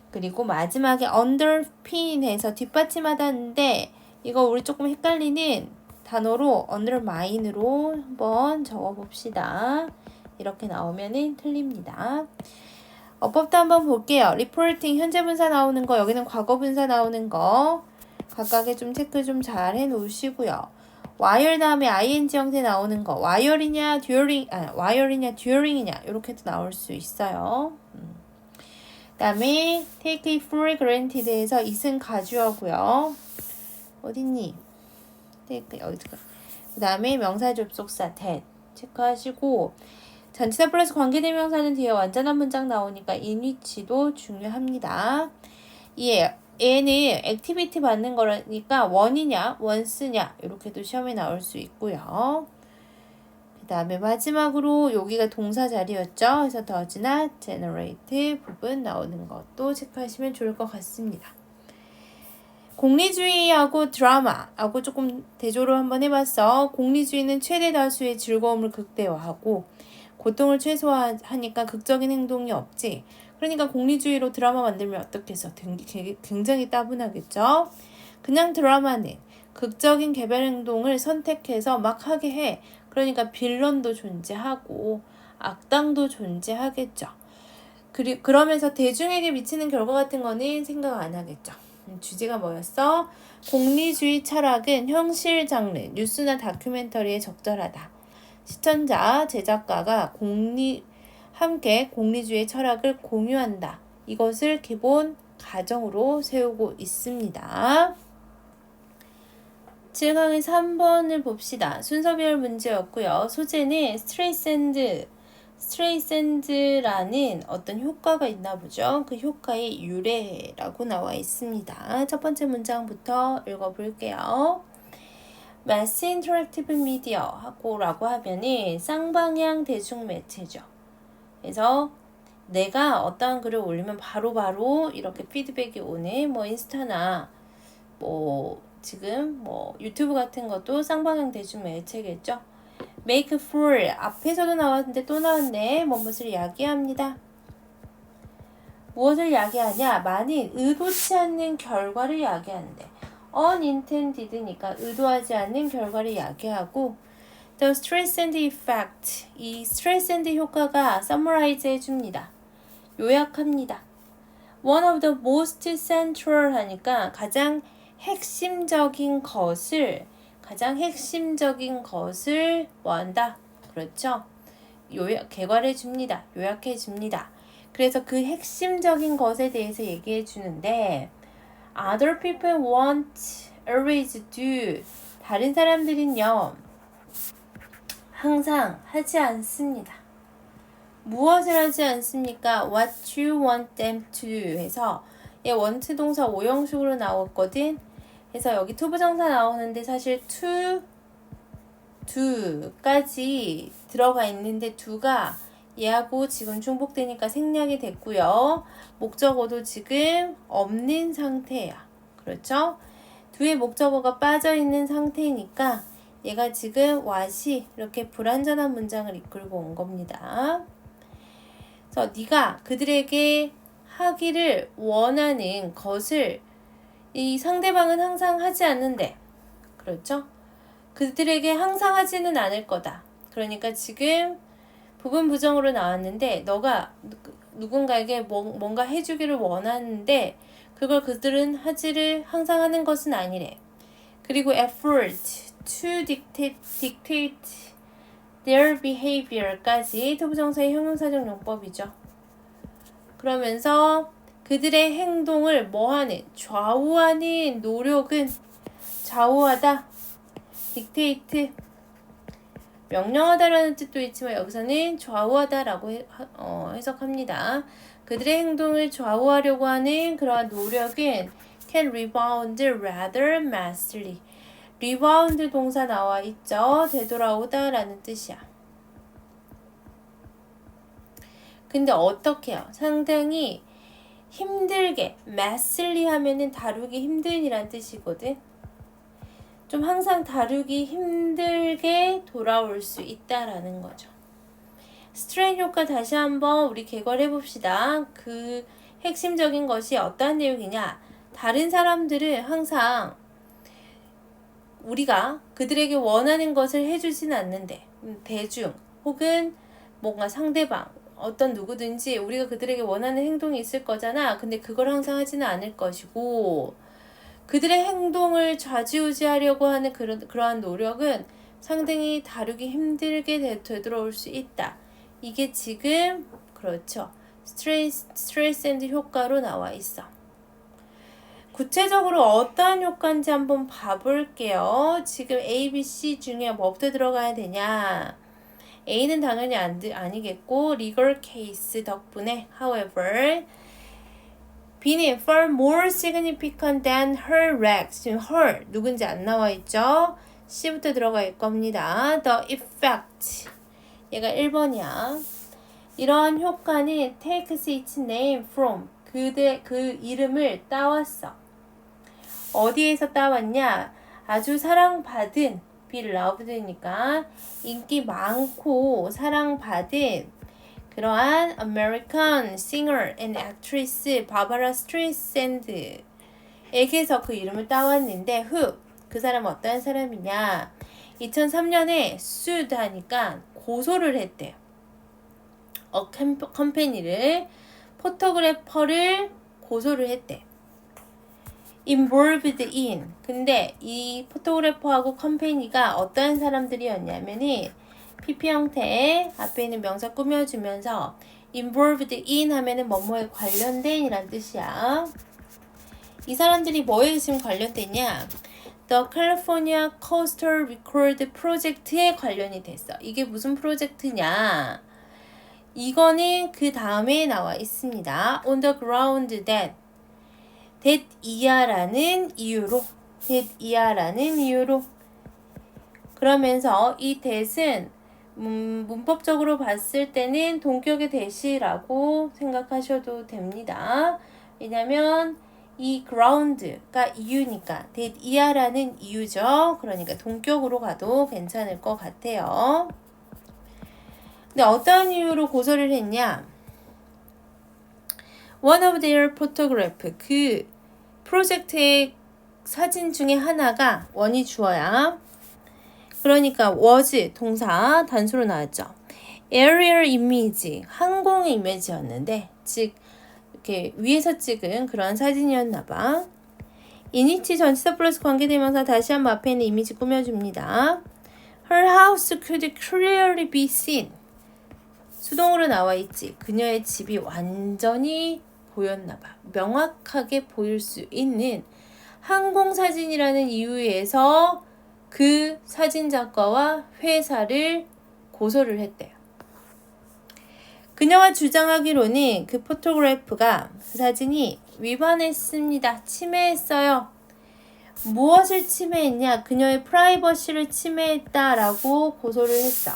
그리고 마지막에 underpin해서 뒷받침하다는데 이거 우리 조금 헷갈리는 단어로 undermine으로 한번 적어봅시다. 이렇게 나오면은 틀립니다. 어법도 한번 볼게요. reporting 현재 분사 나오는 거 여기는 과거 분사 나오는 거 각각에 좀 체크 좀 잘 해놓으시고요. wire 다음에 ing 형태 나오는 거 wire이냐 during이냐 이렇게도 나올 수 있어요. 그 다음에 take it for granted에서 it은 가주어고요. 어딨니? take 어디가? 그 다음에 명사 접속사 that 체크하시고 전치사 플러스 관계대명사는 뒤에 완전한 문장 나오니까 in which도 중요합니다. 얘는 액티비티 받는 거니까 on이냐 once냐 이렇게도 시험에 나올 수 있고요. 그 다음에 마지막으로 여기가 동사 자리였죠. 그래서 does not generate 부분 나오는 것도 체크하시면 좋을 것 같습니다. 공리주의하고 드라마하고 조금 대조를 한번 해봤어. 공리주의는 최대 다수의 즐거움을 극대화하고 고통을 최소화하니까 극적인 행동이 없지. 그러니까 공리주의로 드라마 만들면 어떻겠어? 굉장히 따분하겠죠? 그냥 드라마는 극적인 개별 행동을 선택해서 막 하게 해. 그러니까 빌런도 존재하고 악당도 존재하겠죠. 그러면서 대중에게 미치는 결과 같은 거는 생각 안 하겠죠. 주제가 뭐였어? 공리주의 철학은 형실 장르, 뉴스나 다큐멘터리에 적절하다. 시청자, 제작가가 함께 공리주의 철학을 공유한다. 이것을 기본 가정으로 세우고 있습니다. 7강의 3번을 봅시다. 순서별 문제였고요. 소재는 스트레이샌드라는 어떤 효과가 있나 보죠. 그 효과의 유래라고 나와 있습니다. 첫 번째 문장부터 읽어볼게요. Mass Interactive Media라고 하면은 쌍방향 대중 매체죠. 그래서 내가 어떠한 글을 올리면 바로바로 이렇게 피드백이 오는 뭐 인스타나 지금 유튜브 같은 것도 쌍방향 대중 매체겠죠. make for 앞에서도 나왔는데 또 나왔네. 무엇을 야기합니다. 무엇을 야기하냐? 많은 의도치 않는 결과를 야기하는데 unintended니까 의도하지 않는 결과를 야기하고 the stress and effect 이 stress and 효과가 summarize 해줍니다. 요약합니다. one of the most central 하니까 가장 핵심적인 것을 뭐한다? 그렇죠? 개괄해 줍니다. 요약해 줍니다. 그래서 그 핵심적인 것에 대해서 얘기해 주는데 other people won't always do 다른 사람들은요 항상 하지 않습니다. 무엇을 하지 않습니까? what you want them to do 해서 얘 want 동사 5형식으로 나왔거든. 그래서 여기 투부정사 나오는데 사실 to까지 들어가 있는데 to가 얘하고 지금 중복되니까 생략이 됐고요. 목적어도 지금 없는 상태야. 그렇죠? to의 목적어가 빠져있는 상태니까 얘가 지금 what이 이렇게 불완전한 문장을 이끌고 온 겁니다. 그래서 네가 그들에게 하기를 원하는 것을 이 상대방은 항상 하지 않는데 그렇죠? 그들에게 항상 하지는 않을 거다. 그러니까 지금 부분 부정으로 나왔는데 너가 누군가에게 뭔가 해주기를 원하는데 그걸 그들은 하지를 항상 하는 것은 아니래. 그리고 effort to dictate their behavior까지 투부정사의 형용사적 용법이죠. 그러면서 그들의 행동을 뭐하는? 좌우하는 노력은 좌우하다. dictate 명령하다라는 뜻도 있지만 여기서는 좌우하다라고 해석합니다. 그들의 행동을 좌우하려고 하는 그러한 노력은 can rebound rather massively. rebound 동사 나와 있죠. 되돌아오다 라는 뜻이야. 근데 어떻게 해요? 상당히 힘들게 massively 하면은 다루기 힘든이란 뜻이거든. 좀 항상 다루기 힘들게 돌아올 수 있다라는 거죠. 스트레인 효과 다시 한번 우리 개괄해 봅시다. 그 핵심적인 것이 어떠한 내용이냐? 다른 사람들은 항상 우리가 그들에게 원하는 것을 해주진 않는데 대중 혹은 뭔가 상대방 어떤 누구든지 우리가 그들에게 원하는 행동이 있을 거잖아. 근데 그걸 항상 하지는 않을 것이고 그들의 행동을 좌지우지하려고 하는 그러한 노력은 상당히 다루기 힘들게 되돌아올 수 있다. 이게 지금 그렇죠. 스트레스 앤드 효과로 나와 있어. 구체적으로 어떠한 효과인지 한번 봐볼게요. 지금 A, B, C 중에 뭐부터 들어가야 되냐? A는 당연히 아니겠고 legal case 덕분에 however B는 far more significant than her wreck. 지금 her 누군지 안 나와 있죠? C부터 들어갈 겁니다. The effect 얘가 1번이야. 이러한 효과는 takes its name from 그 이름을 따왔어. 어디에서 따왔냐? 아주 사랑받은 beloved니까 인기 많고 사랑받은 그러한 American singer and actress 바바라 스트레이샌드에게서 그 이름을 따왔는데 그 사람은 어떤 사람이냐? 2003년에 sued 하니까 고소를 했대요. 컴퍼니를 포토그래퍼를 고소를 했대. involved in. 근데 이 포토그래퍼하고 컴퍼니가 어떠한 사람들이었냐면은 PP 형태의 앞에 있는 명사 꾸며주면서 involved in 하면은 뭐뭐에 관련된 이란 뜻이야. 이 사람들이 뭐에 지금 관련됐냐? The California Coastal Record Project에 관련이 됐어. 이게 무슨 프로젝트냐? 이거는 그 다음에 나와 있습니다. On the ground that 이하라는 이유로 그러면서 이 that은 문법적으로 봤을 때는 동격의 that이라고 생각하셔도 됩니다. 왜냐면 이 ground가 이유니까 that 이하라는 이유죠. 그러니까 동격으로 가도 괜찮을 것 같아요. 근데 어떤 이유로 고소를 했냐? One of their photograph 그 프로젝트의 사진 중에 하나가 원이 주어야. 그러니까 was 동사 단수로 나왔죠. Aerial image 항공의 이미지였는데 즉 이렇게 위에서 찍은 그런 사진이었나 봐. 이니치 전치사 플러스 관계대명사 다시 한번 앞에 있는 이미지 꾸며줍니다. Her house could clearly be seen. 수동으로 나와 있지. 그녀의 집이 완전히 보였나 봐. 명확하게 보일 수 있는 항공사진이라는 이유에서 그 사진작가와 회사를 고소를 했대요. 그녀가 주장하기로는 그 포토그래프가 그 사진이 위반했습니다. 침해했어요. 무엇을 침해했냐? 그녀의 프라이버시를 침해했다라고 고소를 했어.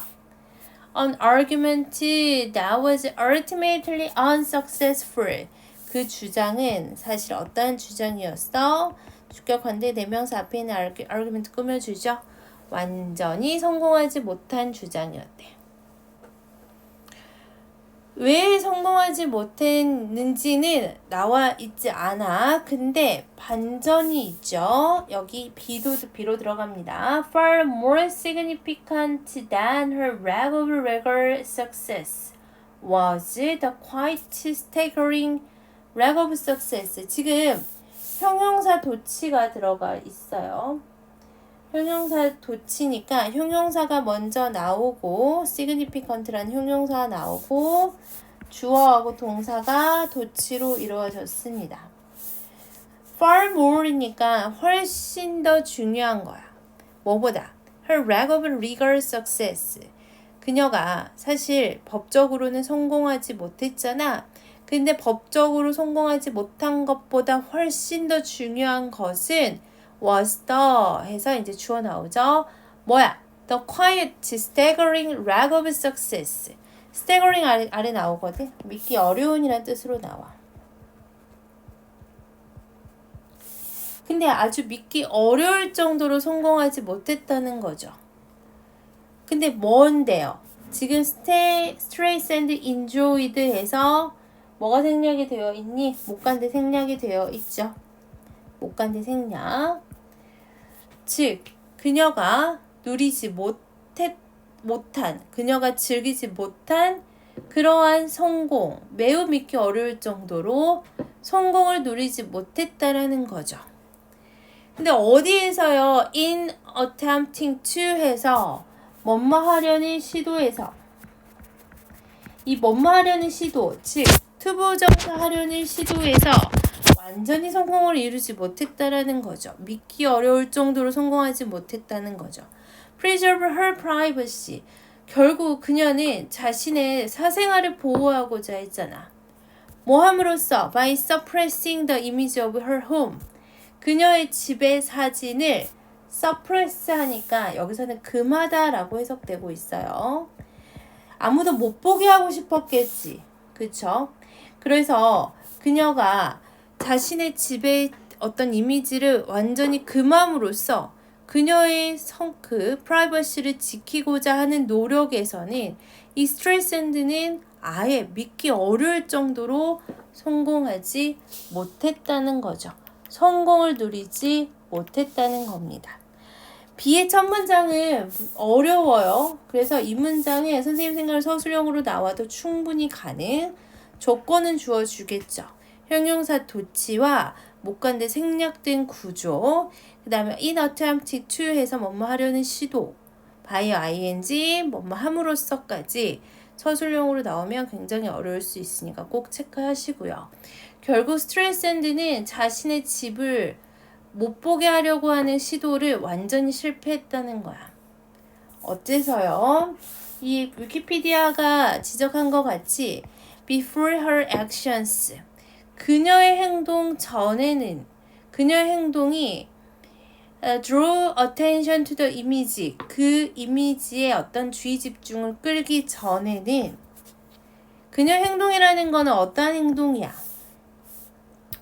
An argument that was ultimately unsuccessful. 그 주장은 사실 어떠한 주장이었어? 주격 관대 대명사 앞에 있는 argument 꾸며주죠. 완전히 성공하지 못한 주장이었대. 왜 성공하지 못했는지는 나와 있지 않아. 근데 반전이 있죠. 여기 B로 들어갑니다. Far more significant than her regular success was the quite staggering lack of success. 지금 형용사 도치가 들어가 있어요. 형용사 도치니까 형용사가 먼저 나오고 significant라는 형용사가 나오고 주어하고 동사가 도치로 이루어졌습니다. far more니까 훨씬 더 중요한 거야. 뭐보다? her lack of legal success. 그녀가 사실 법적으로는 성공하지 못했잖아. 근데 법적으로 성공하지 못한 것보다 훨씬 더 중요한 것은 was the 해서 이제 주어 나오죠. 뭐야? The quiet, staggering lack of success. staggering 아래 나오거든. 믿기 어려운이라는 뜻으로 나와. 근데 아주 믿기 어려울 정도로 성공하지 못했다는 거죠. 근데 뭔데요? 지금 stress and enjoyed 해서 뭐가 생략이 되어 있니? 못간대 생략이 되어 있죠. 못간대 생략. 즉 그녀가 누리지 못한 그녀가 즐기지 못한 그러한 성공 매우 믿기 어려울 정도로 성공을 누리지 못했다라는 거죠. 근데 어디에서요? in attempting to 해서 뭐뭐 하려는 시도에서 이 뭐뭐 하려는 시도 즉 투부정사 하려는 시도에서 완전히 성공을 이루지 못했다라는 거죠. 믿기 어려울 정도로 성공하지 못했다는 거죠. Preserve her privacy. 결국 그녀는 자신의 사생활을 보호하고자 했잖아. 뭐 함으로써? By suppressing the image of her home. 그녀의 집의 사진을 suppress 하니까 여기서는 금하다라고 해석되고 있어요. 아무도 못 보게 하고 싶었겠지. 그쵸? 그래서 그녀가 자신의 집의 어떤 이미지를 완전히 금함으로써 그녀의 프라이버시를 지키고자 하는 노력에서는 이 스트레이샌드는 아예 믿기 어려울 정도로 성공하지 못했다는 거죠. 성공을 누리지 못했다는 겁니다. B의 첫 문장은 어려워요. 그래서 이 문장에 선생님 생각을 서술형으로 나와도 충분히 가능. 조건은 주어주겠죠. 형용사 도치와 목관대 생략된 구조, 그 다음에 in attempt to 해서 뭐뭐 하려는 시도, by ing 뭐뭐 함으로써까지 서술형으로 나오면 굉장히 어려울 수 있으니까 꼭 체크하시고요. 결국 스트레이샌드는 자신의 집을 못 보게 하려고 하는 시도를 완전히 실패했다는 거야. 어째서요? 이 위키피디아가 지적한 것 같이 before her actions, 그녀의 행동 전에는 그녀의 행동이 draw attention to the image, 그 이미지의 어떤 주의 집중을 끌기 전에는 그녀의 행동이라는 거는 어떠한 행동이야?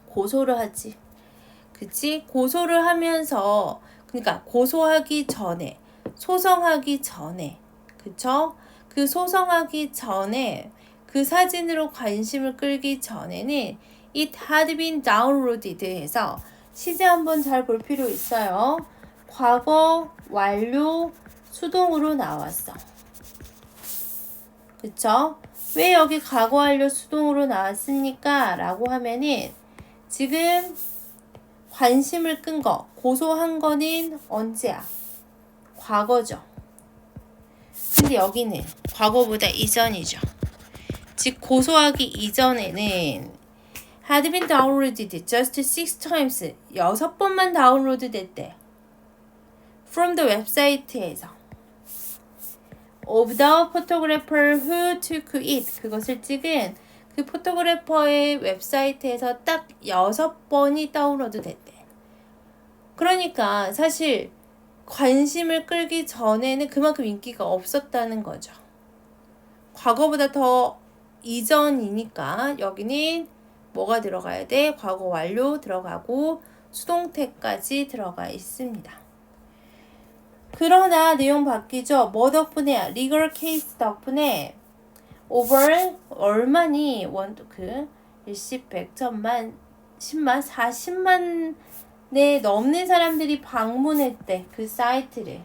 고소를 하지. 그치? 고소를 하면서, 그러니까 고소하기 전에, 소송하기 전에, 그쵸? 그 소송하기 전에, 그 사진으로 관심을 끌기 전에는 it had been downloaded 해서 시제 한번 잘 볼 필요 있어요. 과거 완료 수동으로 나왔어. 그쵸? 왜 여기 과거 완료 수동으로 나왔습니까? 라고 하면은 지금 관심을 끈 거, 고소한 거는 언제야? 과거죠. 근데 여기는 과거보다 이전이죠. 즉 고소하기 이전에는 had been downloaded just 6 times, 6번만 다운로드 됐대. from the website에서 of the photographer who took it, 그것을 찍은 그 포토그래퍼의 웹사이트에서 딱 6번이 다운로드 됐대. 그러니까 사실 관심을 끌기 전에는 그만큼 인기가 없었다는 거죠. 과거보다 더 이전이니까 여기는 뭐가 들어가야 돼? 과거 완료 들어가고 수동태까지 들어가 있습니다. 그러나 내용 바뀌죠. 뭐 덕분에? 리걸 케이스 덕분에 over 얼마니? 일십, 백, 천만, 10만, 40만에 넘는 사람들이 방문했대. 그 사이트를.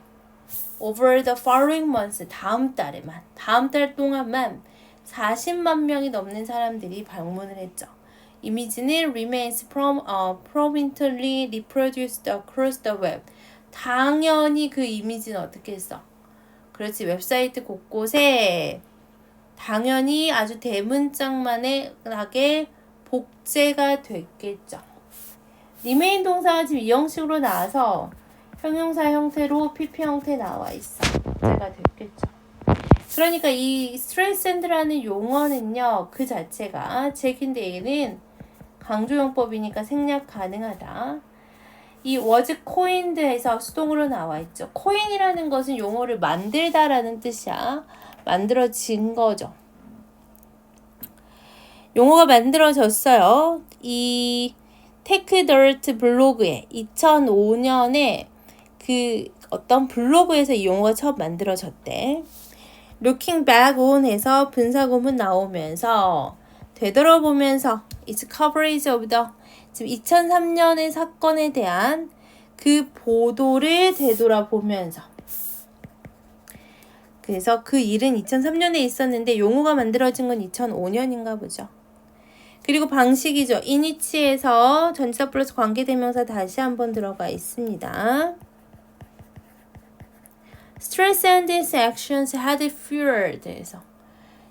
over the following months, 다음 달 동안만 40만 명이 넘는 사람들이 방문을 했죠. 이미지는 remains prominently reproduced across the web. 당연히 그 이미지는 어떻게 했어? 그렇지, 웹사이트 곳곳에 당연히 아주 대문짝만하게 복제가 됐겠죠. remain 동사가 지금 이 형식으로 나와서 형용사 형태로 PP 형태 나와 있어. 복제가 됐겠죠. 그러니까 이 strengthened라는 용어는요, 그 자체가 제인데 얘는 강조용법이니까 생략 가능하다. 이 was coined에서 수동으로 나와 있죠. coin이라는 것은 용어를 만들다라는 뜻이야. 만들어진 거죠. 용어가 만들어졌어요. 이 테크더트 블로그에 2005년에 그 어떤 블로그에서 이 용어가 처음 만들어졌대. Looking back on 해서 분사구문 나오면서 되돌아보면서 It's coverage of the 지금 2003년의 사건에 대한 그 보도를 되돌아보면서, 그래서 그 일은 2003년에 있었는데 용어가 만들어진 건 2005년인가 보죠. 그리고 방식이죠. in이치에서 전치사 플러스 관계대명사 다시 한번 들어가 있습니다. Stress and its actions had fueled 해서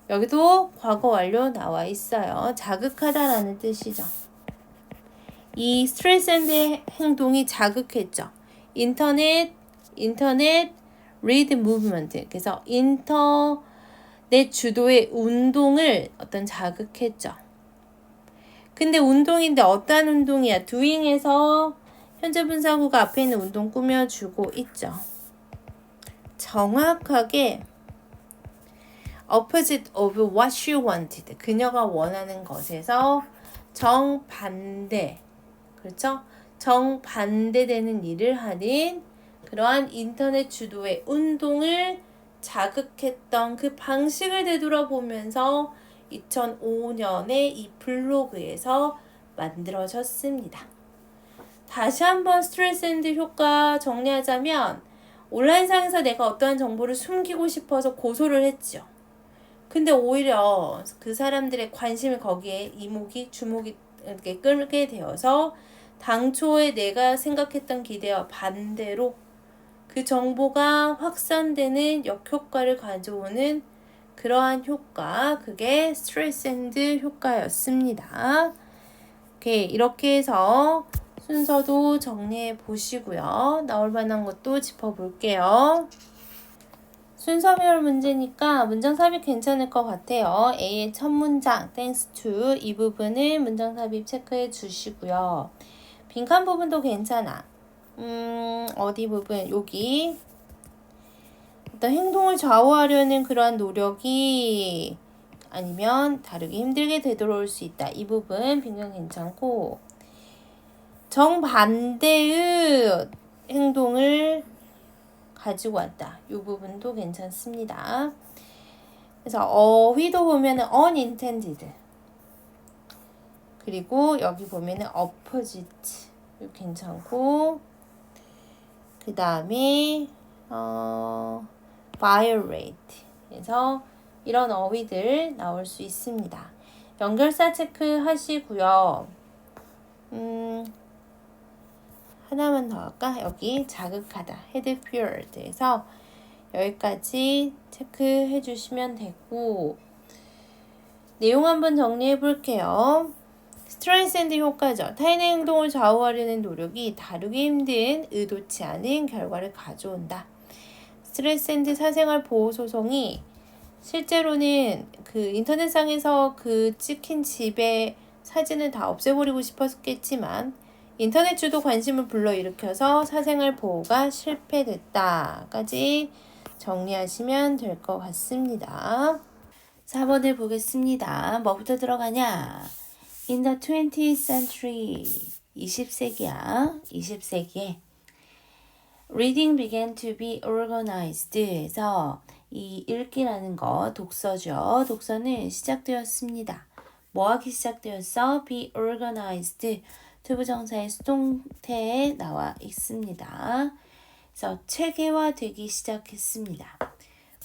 여기도 과거 완료 나와 있어요. 자극하다라는 뜻이죠. 이 스트레스 앤드의 행동이 자극했죠. 인터넷 read movement. 그래서 인터넷 주도의 운동을 어떤 자극했죠. 근데 운동인데 어떤 운동이야? doing에서 현재 분사구가 앞에 있는 운동 꾸며주고 있죠. 정확하게 opposite of what she wanted. 그녀가 원하는 것에서 정반대. 그렇죠? 정반대되는 일을 하는 그러한 인터넷 주도의 운동을 자극했던 그 방식을 되돌아보면서 2005년에 이 블로그에서 만들어졌습니다. 다시 한번 스트레스앤드 효과 정리하자면 온라인상에서 내가 어떠한 정보를 숨기고 싶어서 고소를 했죠. 근데 오히려 그 사람들의 관심을 거기에 주목이 이렇게 끌게 되어서 당초에 내가 생각했던 기대와 반대로 그 정보가 확산되는 역효과를 가져오는 그러한 효과, 그게 스트레스앤드 효과였습니다. 이렇게 해서 순서도 정리해 보시고요. 나올 만한 것도 짚어볼게요. 순서별 문제니까 문장 삽입 괜찮을 것 같아요. A의 첫 문장, thanks to 이 부분을 문장 삽입 체크해 주시고요. 빈칸 부분도 괜찮아. 어디 부분? 여기 어떤 행동을 좌우하려는 그러한 노력이 아니면 다루기 힘들게 되돌아올 수 있다. 이 부분 빈칸 괜찮고 정반대의 행동을 가지고 왔다. 이 부분도 괜찮습니다. 그래서 어휘도 보면은 unintended 그리고 여기 보면은 opposite 괜찮고 그 다음에 violate 그래서 이런 어휘들 나올 수 있습니다. 연결사 체크 하시고요. 하나만 더 할까? 여기 자극하다. head period에서 여기까지 체크해 주시면 되고 내용 한번 정리해 볼게요. 스트레스앤드 효과죠. 타인의 행동을 좌우하려는 노력이 다루기 힘든 의도치 않은 결과를 가져온다. 스트레스앤드 사생활 보호 소송이 실제로는 그 인터넷상에서 그 찍힌 집의 사진을 다 없애버리고 싶었겠지만 인터넷 주도 관심을 불러일으켜서 사생활 보호가 실패됐다까지 정리하시면 될 것 같습니다. 4번을 보겠습니다. 뭐부터 들어가냐? In the 20th century 20세기야. 20세기에 Reading began to be organized 해서 이 읽기라는 거 독서죠. 독서는 시작되었습니다. 뭐하기 시작되었어? be organized 투부정사의 수동태에 나와 있습니다. 그래서 체계화되기 시작했습니다.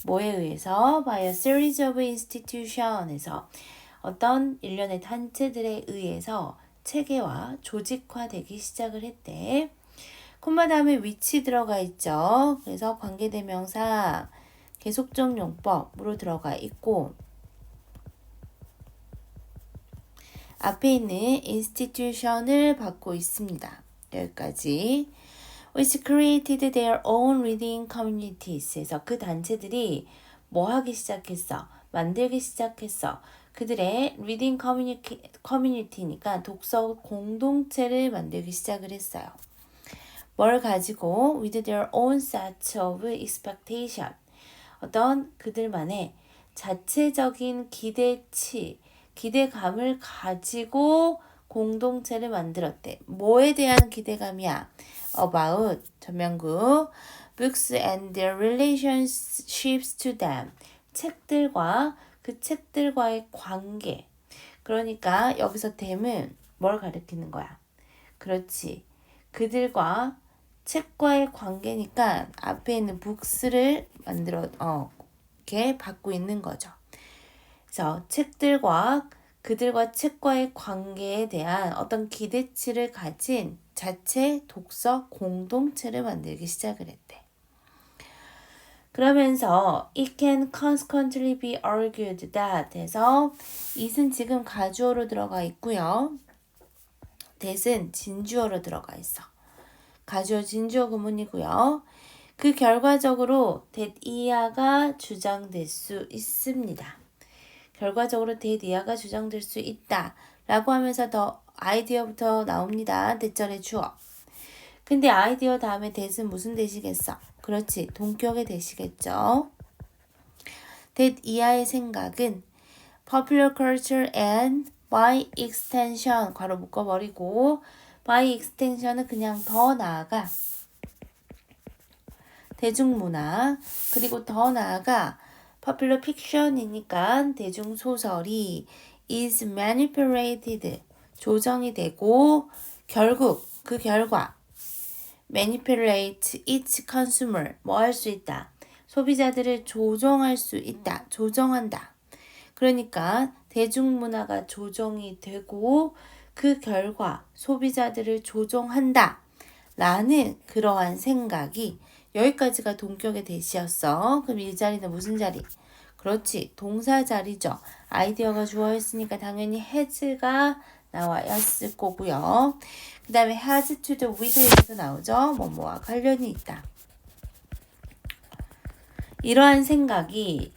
뭐에 의해서? by a series of institution에서 어떤 일련의 단체들에 의해서 체계화, 조직화되기 시작을 했대. 콤마 다음에 위치 들어가 있죠. 그래서 관계대명사 계속적 용법으로 들어가 있고 앞에 있는 institution을 받고 있습니다. 여기까지. which created their own reading communities 에서 그 단체들이 뭐 하기 시작했어? 만들기 시작했어. 그들의 reading community니까 독서 공동체를 만들기 시작을 했어요. 뭘 가지고 with their own set of expectation 어떤 그들만의 자체적인 기대치, 기대감을 가지고 공동체를 만들었대. 뭐에 대한 기대감이야? About 전명구 books and their relationships to them 책들과 그 책들과의 관계. 그러니까 여기서 them은 뭘 가리키는 거야? 그렇지. 그들과 책과의 관계니까 앞에 있는 books를 이렇게 받고 있는 거죠. 그래서 그들과 책과의 관계에 대한 어떤 기대치를 가진 자체 독서 공동체를 만들기 시작을 했대. 그러면서 it can consequently be argued that 해서 it은 지금 가주어로 들어가 있고요. that은 진주어로 들어가 있어. 가주어 진주어 구문이고요. 그 결과적으로 that 이하가 주장될 수 있습니다. 결과적으로 that 이하가 주장될 수 있다 라고 하면서 더 아이디어부터 나옵니다. 대절의 주어. 근데 아이디어 다음에 that은 무슨 대시겠어? 그렇지. 동격의 대시겠죠. that 이하의 생각은 popular culture and by extension 괄호 묶어버리고 by extension은 그냥 더 나아가 대중문화 그리고 더 나아가 popular fiction이니까 대중소설이 is manipulated 조정이 되고 결국 그 결과 manipulate its consumer 뭐 할 수 있다 소비자들을 조정할 수 있다 조정한다 그러니까 대중문화가 조정이 되고 그 결과 소비자들을 조정한다 라는 그러한 생각이 여기까지가 동격의 대시였어. 그럼 이 자리는 무슨 자리? 그렇지. 동사 자리죠. 아이디어가 주어있으니까 당연히 has가 나와야 했을 거고요. 그 다음에 has to do with에서 나오죠. 뭐뭐와 관련이 있다. 이러한 생각이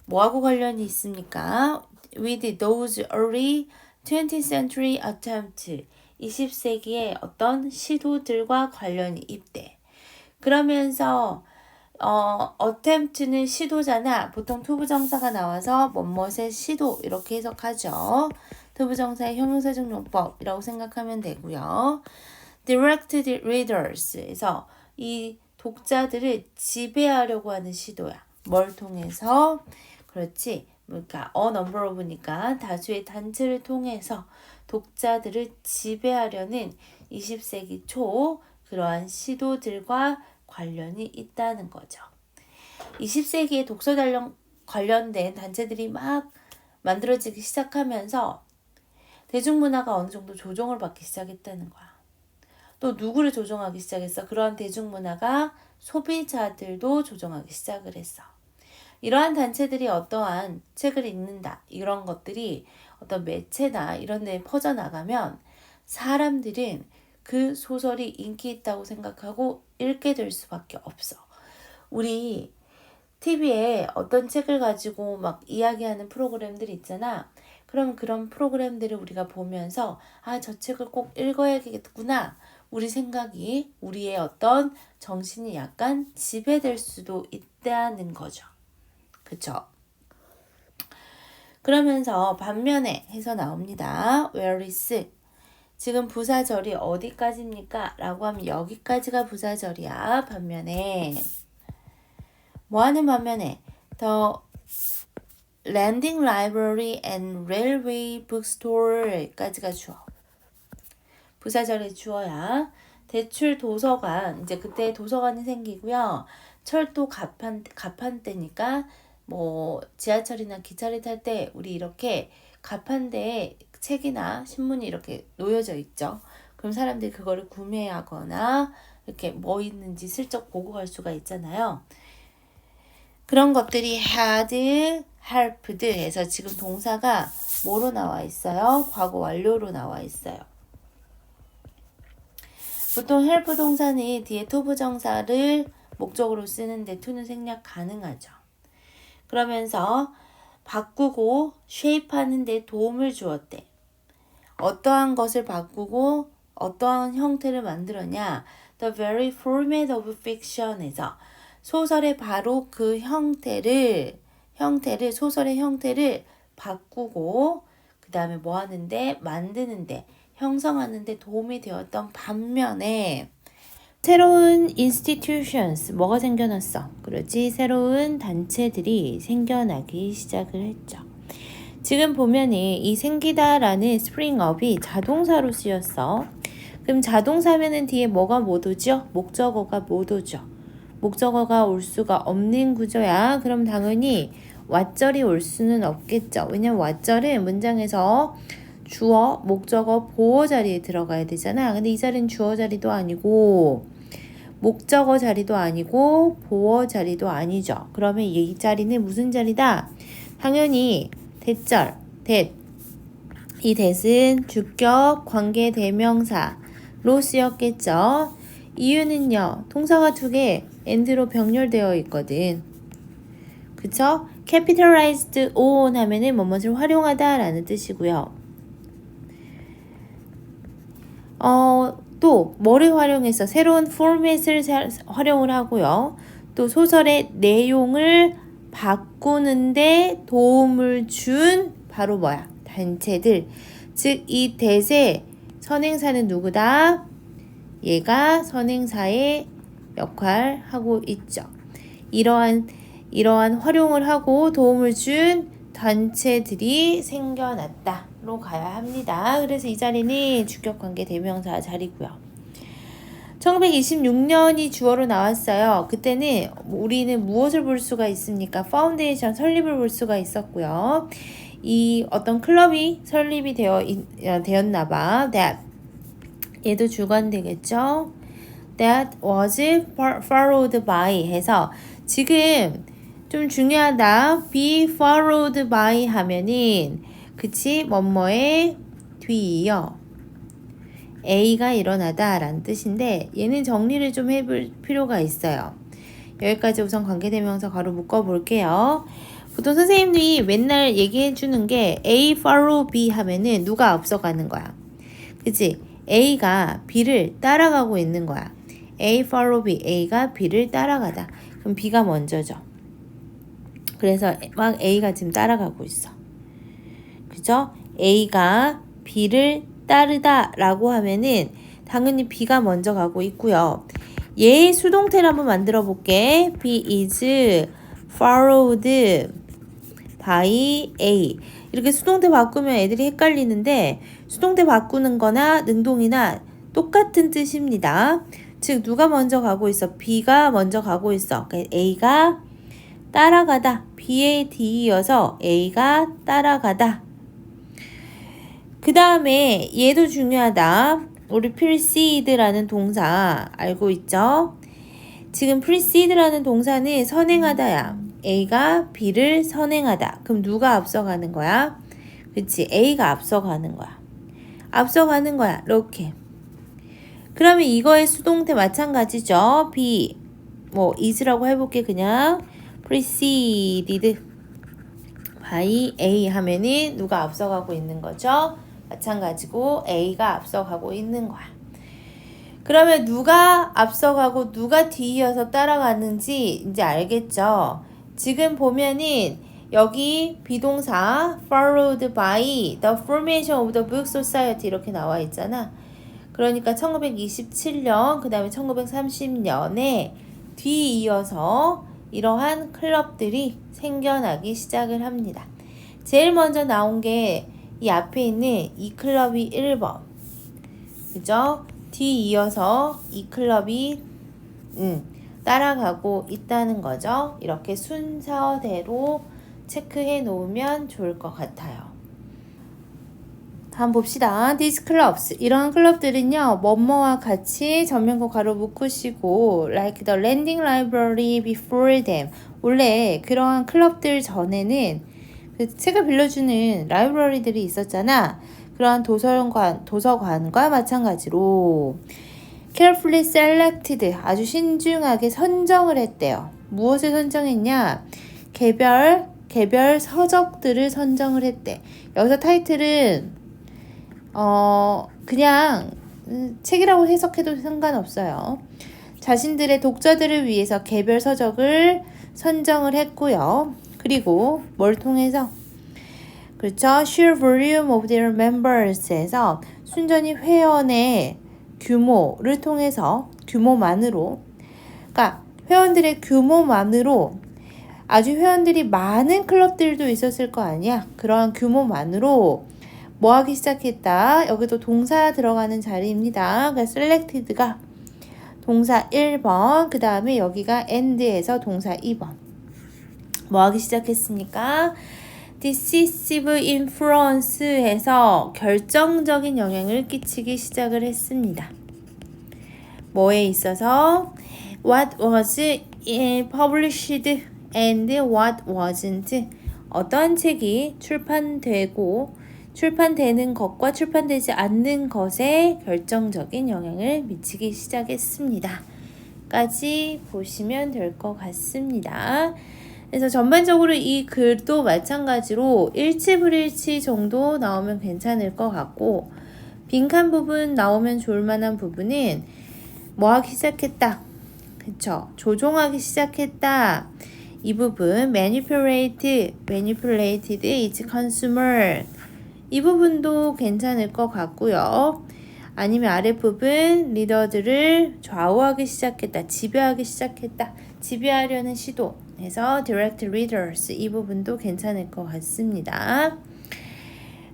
뭐하고 관련이 있습니까? With those early 20th century attempts 20세기의 어떤 시도들과 관련이 있대. 그러면서 attempt는 시도잖아. 보통 투부정사가 나와서 뭐뭇의 시도 이렇게 해석하죠. 투부정사의 형용사적 용법이라고 생각하면 되고요. Directed readers에서 이 독자들을 지배하려고 하는 시도야. 뭘 통해서? 그렇지. 그러니까 a number of니까 다수의 단체를 통해서 독자들을 지배하려는 20세기 초 그러한 시도들과 관련이 있다는 거죠. 20세기에 독서 관련된 단체들이 막 만들어지기 시작하면서 대중문화가 어느 정도 조정을 받기 시작했다는 거야. 또 누구를 조정하기 시작했어? 그러한 대중문화가 소비자들도 조정하기 시작을 했어. 이러한 단체들이 어떠한 책을 읽는다. 이런 것들이 어떤 매체나 이런 데에 퍼져나가면 사람들은 그 소설이 인기 있다고 생각하고 읽게 될 수밖에 없어. 우리 TV에 어떤 책을 가지고 막 이야기하는 프로그램들이 있잖아. 그럼 그런 프로그램들을 우리가 보면서 저 책을 꼭 읽어야겠구나. 우리 생각이 우리의 어떤 정신이 약간 지배될 수도 있다는 거죠. 그쵸? 그러면서 반면에 해서 나옵니다. whereas 지금 부사절이 어디까지입니까? 라고 하면 여기까지가 부사절이야. 반면에 뭐하는 반면에 The Landing Library and Railway Bookstore까지가 주어. 부사절의 주어야. 대출 도서관 이제 그때 도서관이 생기고요. 철도 가판대니까 뭐 지하철이나 기차를 탈 때 우리 이렇게 가판대에 책이나 신문이 이렇게 놓여져 있죠. 그럼 사람들이 그거를 구매하거나 이렇게 뭐 있는지 슬쩍 보고 갈 수가 있잖아요. 그런 것들이 had, helped 해서 지금 동사가 뭐로 나와 있어요? 과거 완료로 나와 있어요. 보통 help 동사는 뒤에 to 부정사를 목적으로 쓰는데 to는 생략 가능하죠. 그러면서 바꾸고 shape하는 데 도움을 주었대. 어떠한 것을 바꾸고 어떠한 형태를 만들었냐? The very format of fiction에서 소설의 바로 그 형태를 소설의 형태를 바꾸고 그 다음에 뭐 하는데 만드는데 형성하는데 도움이 되었던 반면에 새로운 institutions 뭐가 생겨났어? 그렇지 새로운 단체들이 생겨나기 시작을 했죠. 지금 보면은 이 생기다라는 spring up이 자동사로 쓰였어. 그럼 자동사면은 뒤에 뭐가 못 오죠? 목적어가 못 오죠. 목적어가 올 수가 없는 구조야. 그럼 당연히 왓절이 올 수는 없겠죠. 왜냐면 왓절은 문장에서 주어, 목적어, 보어 자리에 들어가야 되잖아. 근데 이 자리는 주어 자리도 아니고 목적어 자리도 아니고 보어 자리도 아니죠. 그러면 이 자리는 무슨 자리다? 당연히 대절, that. 이 that은 주격, 관계 대명사로 쓰였겠죠. 이유는요. 동사가 2개 and로 병렬되어 있거든. 그쵸? capitalized on 하면은 뭐뭇을 활용하다 라는 뜻이고요. 또 뭐를 활용해서 새로운 포맷을 활용을 하고요. 또 소설의 내용을 바꾸는데 도움을 준 바로 뭐야? 단체들. 즉, 이 대세 선행사는 누구다? 얘가 선행사의 역할하고 있죠. 이러한 활용을 하고 도움을 준 단체들이 생겨났다로 가야 합니다. 그래서 이 자리는 주격관계 대명사 자리고요. 1926년이 주어로 나왔어요. 그때는 우리는 무엇을 볼 수가 있습니까? 파운데이션 설립을 볼 수가 있었고요. 이 어떤 클럽이 설립이 되었나 봐. That 얘도 주관되겠죠. That was followed by 해서 지금 좀 중요하다. be followed by 하면은 그치 뭐뭐의 뒤이어 A가 일어나다 라는 뜻인데 얘는 정리를 좀 해볼 필요가 있어요. 여기까지 우선 관계대명사 가로 묶어볼게요. 보통 선생님들이 맨날 얘기해 주는 게 A follow B 하면은 누가 앞서가는 거야. 그치? A가 B를 따라가고 있는 거야. A follow B, A가 B를 따라가다. 그럼 B가 먼저죠. 그래서 막 A가 지금 따라가고 있어. 그죠? A가 B를 따르다 라고 하면은 당연히 B가 먼저 가고 있고요. 얘의 수동태를 한번 만들어 볼게. B is followed by A. 이렇게 수동태 바꾸면 애들이 헷갈리는데 수동태 바꾸는 거나 능동이나 똑같은 뜻입니다. 즉 누가 먼저 가고 있어? B가 먼저 가고 있어. 그러니까 A가 따라가다. B에 뒤이어서 A가 따라가다. 그 다음에 얘도 중요하다. 우리 precede라는 동사 알고 있죠? 지금 precede라는 동사는 선행하다야. A가 B를 선행하다. 그럼 누가 앞서가는 거야? 그치? A가 앞서가는 거야. 앞서가는 거야. 이렇게. 그러면 이거의 수동태 마찬가지죠. B is라고 해볼게. 그냥 preceded by A 하면은 누가 앞서가고 있는 거죠? 마찬가지고 A가 앞서가고 있는 거야. 그러면 누가 앞서가고 누가 뒤이어서 따라가는지 이제 알겠죠? 지금 보면은 여기 비동사 followed by the formation of the book society 이렇게 나와 있잖아. 그러니까 1927년 그 다음에 1930년에 뒤이어서 이러한 클럽들이 생겨나기 시작을 합니다. 제일 먼저 나온 게 이 앞에 있는 이 클럽이 1번. 그죠? 뒤이어서 이 클럽이 따라가고 있다는 거죠. 이렇게 순서대로 체크해 놓으면 좋을 것 같아요. 다음 봅시다. These clubs. 이런 클럽들은요. 뭐뭐와 같이 전면고 가로 묶으시고 like the lending library before them. 원래 그러한 클럽들 전에는 그 책을 빌려주는 라이브러리들이 있었잖아. 그러한 도서관과 마찬가지로 carefully selected. 아주 신중하게 선정을 했대요. 무엇을 선정했냐? 개별 서적들을 선정을 했대. 여기서 타이틀은 그냥 책이라고 해석해도 상관없어요. 자신들의 독자들을 위해서 개별 서적을 선정을 했고요. 그리고 뭘 통해서? 그렇죠. sheer volume of their members에서 순전히 회원의 규모를 통해서 규모만으로 그러니까 회원들의 규모만으로 아주 회원들이 많은 클럽들도 있었을 거 아니야. 그러한 규모만으로 뭐 하기 시작했다. 여기도 동사 들어가는 자리입니다. 그러니까 selected가 동사 1번 그 다음에 여기가 and에서 동사 2번 뭐 하기 시작했습니까? decisive influence 해서 결정적인 영향을 끼치기 시작을 했습니다. 뭐에 있어서 what was published and what wasn't 어떤 책이 출판되는 것과 출판되지 않는 것에 결정적인 영향을 미치기 시작했습니다. 까지 보시면 될 것 같습니다. 그래서 전반적으로 이 글도 마찬가지로 일치불일치 정도 나오면 괜찮을 것 같고 빈칸 부분 나오면 좋을 만한 부분은 뭐 하기 시작했다. 그쵸? 조종하기 시작했다. 이 부분 manipulated is consumer. 이 부분도 괜찮을 것 같고요. 아니면 아랫부분 리더들을 좌우하기 시작했다. 지배하기 시작했다. 지배하려는 시도. 해서 direct readers 이 부분도 괜찮을 것 같습니다.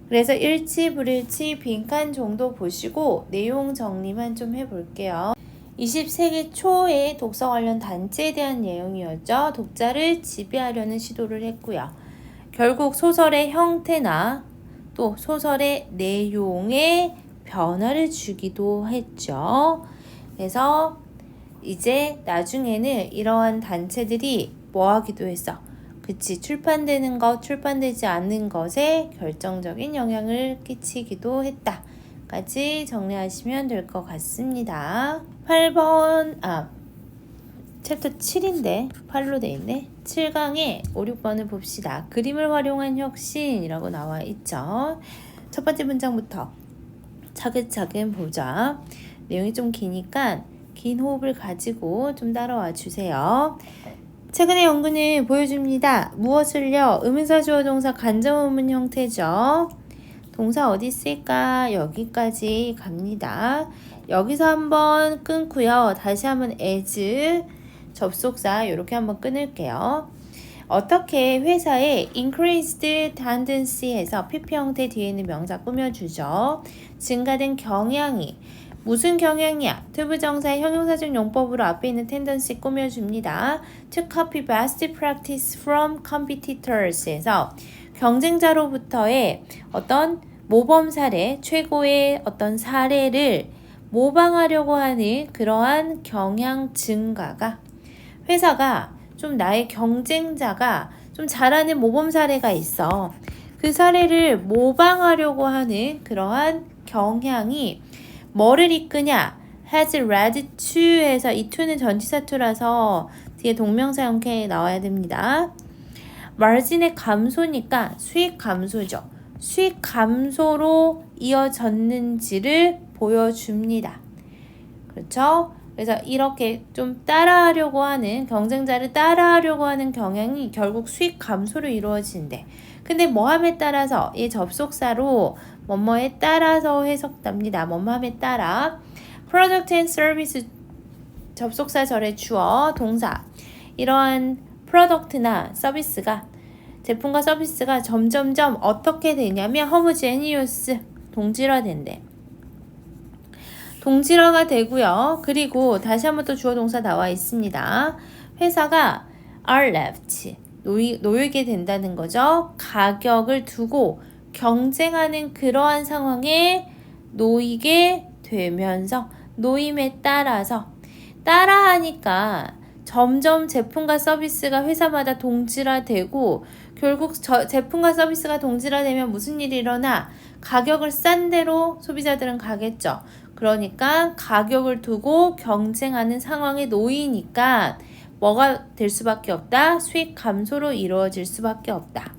그래서 일치, 불일치, 빈칸 정도 보시고 내용 정리만 좀 해볼게요. 20세기 초의 독서 관련 단체에 대한 내용이었죠. 독자를 지배하려는 시도를 했고요. 결국 소설의 형태나 또 소설의 내용에 변화를 주기도 했죠. 그래서 이제 나중에는 이러한 단체들이 뭐 하기도 했어. 그치, 출판되는 것, 출판되지 않는 것에 결정적인 영향을 끼치기도 했다. 까지 정리하시면 될 것 같습니다. 8번, 챕터 7인데 8로 돼 있네. 7강에 5, 6번을 봅시다. 그림을 활용한 혁신이라고 나와 있죠. 첫 번째 문장부터 차근차근 보자. 내용이 좀 기니까 긴 호흡을 가지고 좀 따라와 주세요. 최근의 연구는 보여줍니다. 무엇을요? 의문사 주어 동사 간접 의문 형태죠. 동사 어디 있을까? 여기까지 갑니다. 여기서 한번 끊고요. 다시 한번 as 접속사 이렇게 한번 끊을게요. 어떻게 회사에 increased tendency에서 PP 형태 뒤에 있는 명사 꾸며주죠. 증가된 경향이 무슨 경향이야? 투부정사의 형용사적 용법으로 앞에 있는 tendency 꾸며줍니다. To copy best practice from competitors에서 경쟁자로부터의 어떤 모범 사례, 최고의 어떤 사례를 모방하려고 하는 그러한 경향 증가가 회사가 좀 나의 경쟁자가 좀 잘하는 모범 사례가 있어. 그 사례를 모방하려고 하는 그러한 경향이 뭐를 이끄냐? has led to 해서 이 to는 전치사 to라서 뒤에 동명사 형태에 나와야 됩니다. 마진의 감소니까 수익 감소죠. 수익 감소로 이어졌는지를 보여줍니다. 그렇죠? 그래서 이렇게 좀 따라하려고 하는 경쟁자를 따라하려고 하는 경향이 결국 수익 감소로 이루어진대. 근데 뭐함에 따라서 이 접속사로 뭐뭐에 따라서 해석됩니다. 뭐뭐함에 따라 product and service 접속사 절의 주어 동사 이러한 프로덕트나 서비스가 제품과 서비스가 점점점 어떻게 되냐면 homogeneous 동질화된대. 동질화가 되고요. 그리고 다시 한번 또 주어 동사 나와 있습니다. 회사가 are left 놓이게 된다는 거죠. 가격을 두고 경쟁하는 그러한 상황에 놓이게 되면서 놓임에 따라서 따라하니까 점점 제품과 서비스가 회사마다 동질화되고 결국 제품과 서비스가 동질화되면 무슨 일이 일어나? 가격을 싼 대로 소비자들은 가겠죠. 그러니까 가격을 두고 경쟁하는 상황에 놓이니까 뭐가 될 수밖에 없다? 수익 감소로 이루어질 수밖에 없다.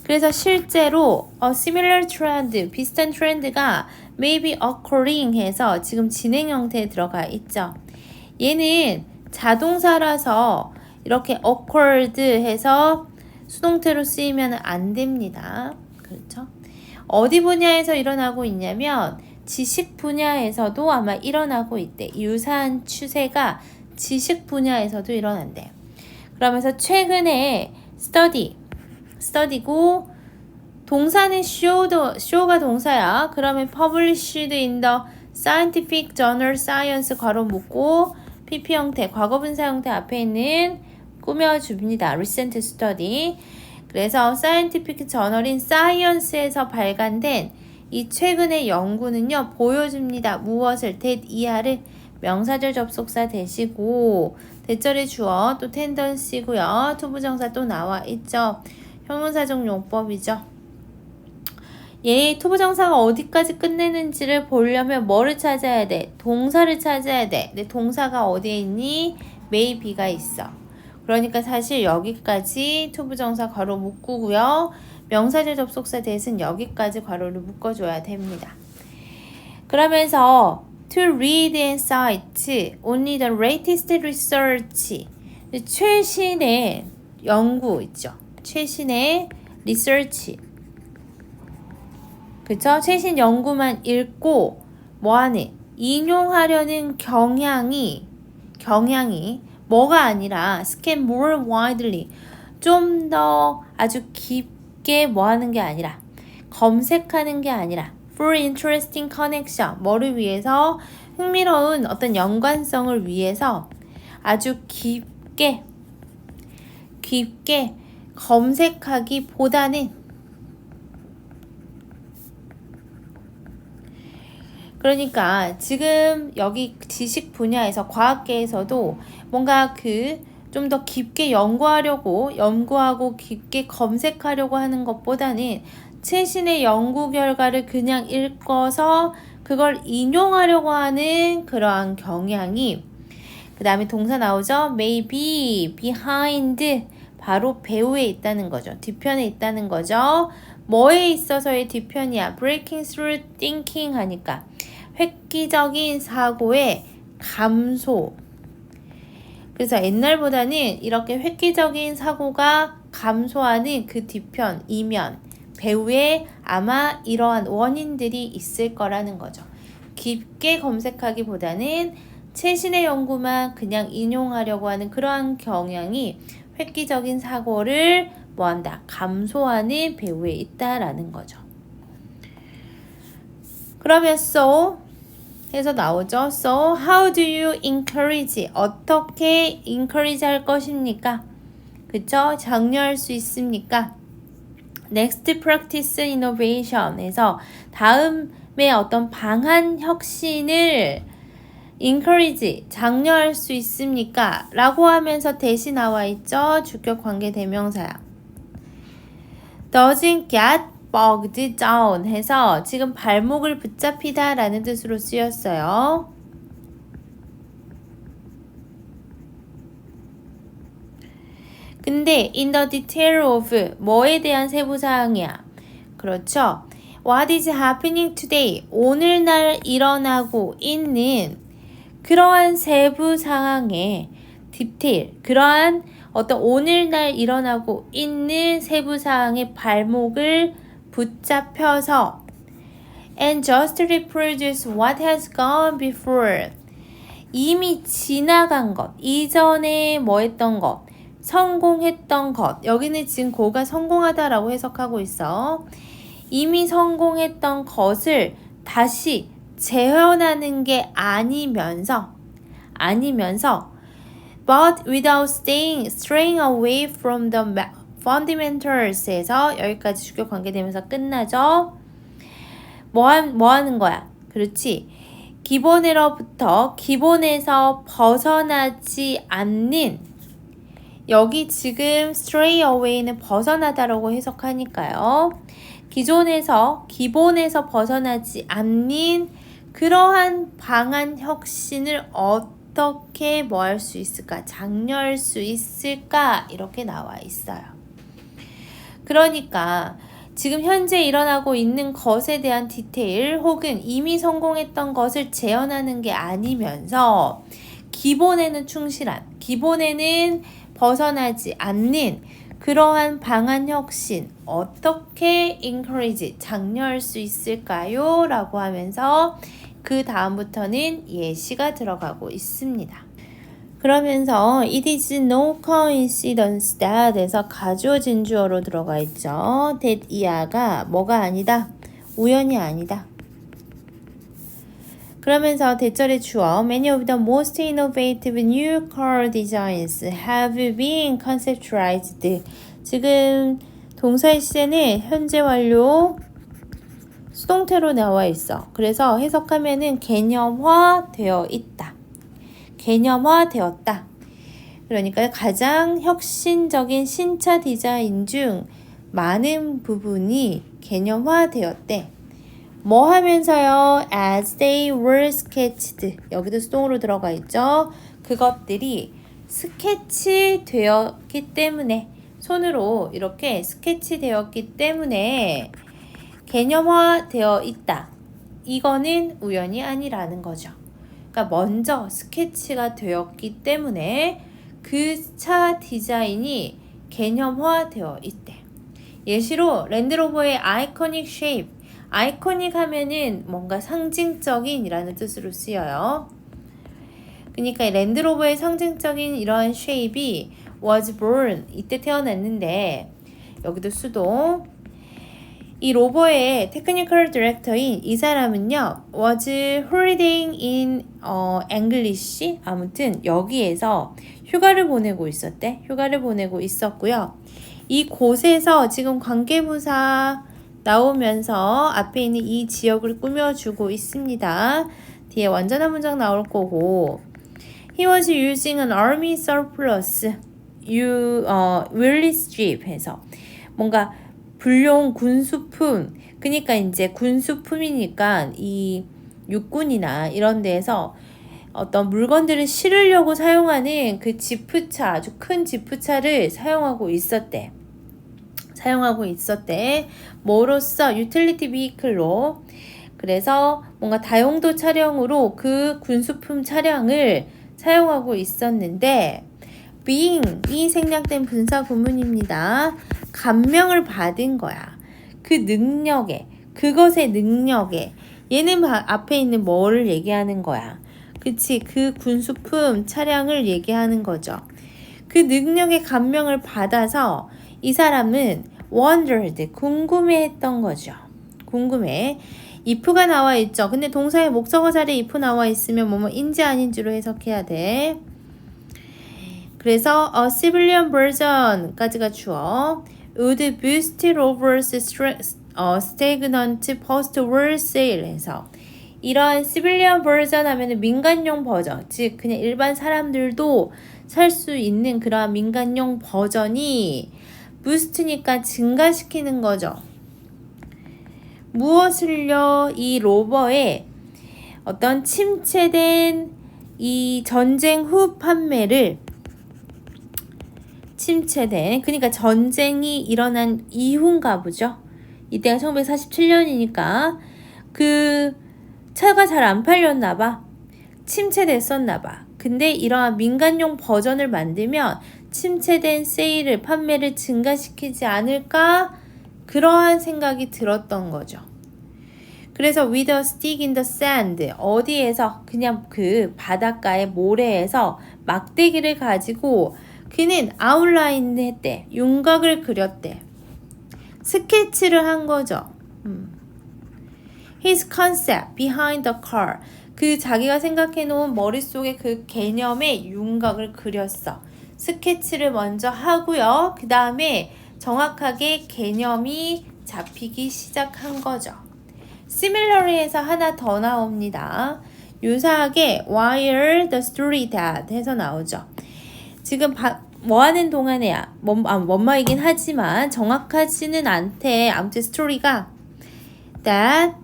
그래서 실제로 similar trend, 비슷한 트렌드가 maybe occurring 해서 지금 진행 형태에 들어가 있죠. 얘는 자동사라서 이렇게 occurred 해서 수동태로 쓰이면 안 됩니다. 그렇죠? 어디 분야에서 일어나고 있냐면 지식 분야에서도 아마 일어나고 있대. 유사한 추세가 지식 분야에서도 일어난대. 그러면서 최근에 study고 동사는 show가 동사야. 그러면 published in the scientific journal science 괄호 묶고 PP 형태, 과거분사 형태 앞에 있는 꾸며줍니다. recent study. 그래서 scientific journal인 science에서 발간된 이 최근의 연구는요. 보여줍니다. 무엇을? that 이하를 명사절 접속사 대시고 대절의 주어 또 tendency고요. 투부정사 또 나와 있죠. 형용사적 용법이죠. 얘 투부정사가 어디까지 끝내는지를 보려면 뭐를 찾아야 돼? 동사를 찾아야 돼. 근데 동사가 어디에 있니? may be가 있어. 그러니까 사실 여기까지 투부정사 괄호 묶고요. 명사절 접속사 대신 여기까지 괄호를 묶어줘야 됩니다. 그러면서 to read and cite only the latest research 최신의 연구 있죠. 최신의 리서치. 그쵸? 최신 연구만 읽고 뭐하는? 인용하려는 경향이 뭐가 아니라 scan more widely. 좀 더 아주 깊게 뭐하는 게 아니라 검색하는 게 아니라 for interesting connection. 뭐를 위해서? 흥미로운 어떤 연관성을 위해서 아주 깊게 검색하기보다는 그러니까 지금 여기 지식 분야에서 과학계에서도 뭔가 좀 더 깊게 연구하고 깊게 검색하려고 하는 것보다는 최신의 연구 결과를 그냥 읽어서 그걸 인용하려고 하는 그러한 경향이 그 다음에 동사 나오죠? may be, behind 바로 배후에 있다는 거죠. 뒤편에 있다는 거죠. 뭐에 있어서의 뒤편이야? breaking through thinking 하니까 획기적인 사고의 감소. 그래서 옛날보다는 이렇게 획기적인 사고가 감소하는 그 뒤편, 이면, 배후에 아마 이러한 원인들이 있을 거라는 거죠. 깊게 검색하기보다는 최신의 연구만 그냥 인용하려고 하는 그러한 경향이 획기적인 사고를 뭐한다? 감소하는 배후에 있다라는 거죠. 그러면 so 해서 나오죠. So how do you encourage? 어떻게 encourage 할 것입니까? 그쵸? 장려할 수 있습니까? Next practice innovation 에서 다음에 어떤 방한 혁신을 encourage, 장려할 수 있습니까? 라고 하면서 대시 나와 있죠. 주격 관계 대명사야. doesn't get bogged down 해서 지금 발목을 붙잡히다 라는 뜻으로 쓰였어요. 근데 in the detail of 뭐에 대한 세부사항이야. 그렇죠. What is happening today? 오늘날 일어나고 있는 그러한 세부 상황의 디테일, 그러한 어떤 오늘날 일어나고 있는 세부 사항의 발목을 붙잡혀서 and just reproduce what has gone before. 이미 지나간 것, 이전에 뭐 했던 것, 성공했던 것. 여기는 지금 고가 성공하다라고 해석하고 있어. 이미 성공했던 것을 다시 재현하는 게 아니면서 but without straying away from the fundamentals에서 여기까지 주격 관계되면서 끝나죠. 뭐 하는 거야? 그렇지. 기본에서 벗어나지 않는, 여기 지금 stray away는 벗어나다라고 해석하니까요. 기본에서 벗어나지 않는 그러한 방안 혁신을 어떻게 뭐 할 수 있을까? 장려할 수 있을까? 이렇게 나와 있어요. 그러니까 지금 현재 일어나고 있는 것에 대한 디테일 혹은 이미 성공했던 것을 재현하는 게 아니면서 기본에는 충실한, 기본에는 벗어나지 않는 그러한 방안 혁신 어떻게 encourage, 장려할 수 있을까요? 라고 하면서 그 다음부터는 예시가 들어가고 있습니다. 그러면서 it is no coincidence that 에서 가주어진 주어로 들어가 있죠. that 이하가 뭐가 아니다? 우연이 아니다. 그러면서 대절의 주어 Many of the most innovative new car designs have been conceptualized. 지금 동사의 시제는 현재 완료 수동태로 나와 있어. 그래서 해석하면은 개념화되어 있다. 개념화되었다. 그러니까 가장 혁신적인 신차 디자인 중 많은 부분이 개념화되었대. 뭐 하면서요? As they were sketched. 여기도 수동으로 들어가 있죠. 그것들이 스케치 되었기 때문에, 손으로 이렇게 스케치 되었기 때문에 개념화 되어 있다. 이거는 우연이 아니라는 거죠. 그러니까 먼저 스케치가 되었기 때문에 그 차 디자인이 개념화되어 있대. 예시로 랜드로버의 아이코닉 쉐입. 아이코닉 하면은 뭔가 상징적인 이라는 뜻으로 쓰여요. 그러니까 랜드로버의 상징적인 이런 쉐입이 was born 이때 태어났는데 여기도 수동. 이 로버의 테크니컬 디렉터인 이 사람은요 was holidaying in English. 아무튼 여기에서 휴가를 보내고 있었대. 휴가를 보내고 있었고요. 이 곳에서 지금 관계부사 나오면서 앞에 있는 이 지역을 꾸며주고 있습니다. 뒤에 완전한 문장 나올 거고 He was using an army surplus Willis Jeep 해서 뭔가 불용 군수품 그러니까 이제 군수품이니까 이 육군이나 이런 데에서 어떤 물건들을 실으려고 사용하는 그 지프차 아주 큰 지프차를 사용하고 있었대. 뭐로써 유틸리티 비클로 그래서 뭔가 다용도 차량으로 그 군수품 차량을 사용하고 있었는데 being이 생략된 분사 구문입니다. 감명을 받은 거야. 그 능력에 그것의 능력에 얘는 앞에 있는 뭐를 얘기하는 거야. 그치 그 군수품 차량을 얘기하는 거죠. 그 능력에 감명을 받아서 이 사람은 wondered 궁금해했던 거죠. 궁금해. if가 나와 있죠. 근데 동사의 목적어 자리에 if 나와 있으면 뭐뭐인지 아닌지로 해석해야 돼. 그래서 a civilian version까지가 주어. would boost rover's stagnant post-war sale 해서 이런 civilian version 하면은 민간용 버전, 즉 그냥 일반 사람들도 살 수 있는 그러한 민간용 버전이 boost니까 증가시키는 거죠. 무엇을요? 이 로버의 어떤 침체된 이 전쟁 후 판매를 그러니까 전쟁이 일어난 이후인가 보죠. 이때가 1947년이니까 그 차가 잘 안 팔렸나 봐. 침체됐었나 봐. 근데 이러한 민간용 버전을 만들면 침체된 세일을 판매를 증가시키지 않을까? 그러한 생각이 들었던 거죠. 그래서 with a stick in the sand 어디에서 그냥 그 바닷가의 모래에서 막대기를 가지고 그는 아웃라인 했대. 윤곽을 그렸대. 스케치를 한 거죠. His concept behind the car. 그 자기가 생각해 놓은 머릿속에 그 개념의 윤곽을 그렸어. 스케치를 먼저 하고요. 그 다음에 정확하게 개념이 잡히기 시작한 거죠. Similarly에서 하나 더 나옵니다. 유사하게 while the story that 해서 나오죠. 지금 뭐 하는 동안에야 뭐뭐이긴 하지만 정확하지는 않대. 아무튼 스토리가 that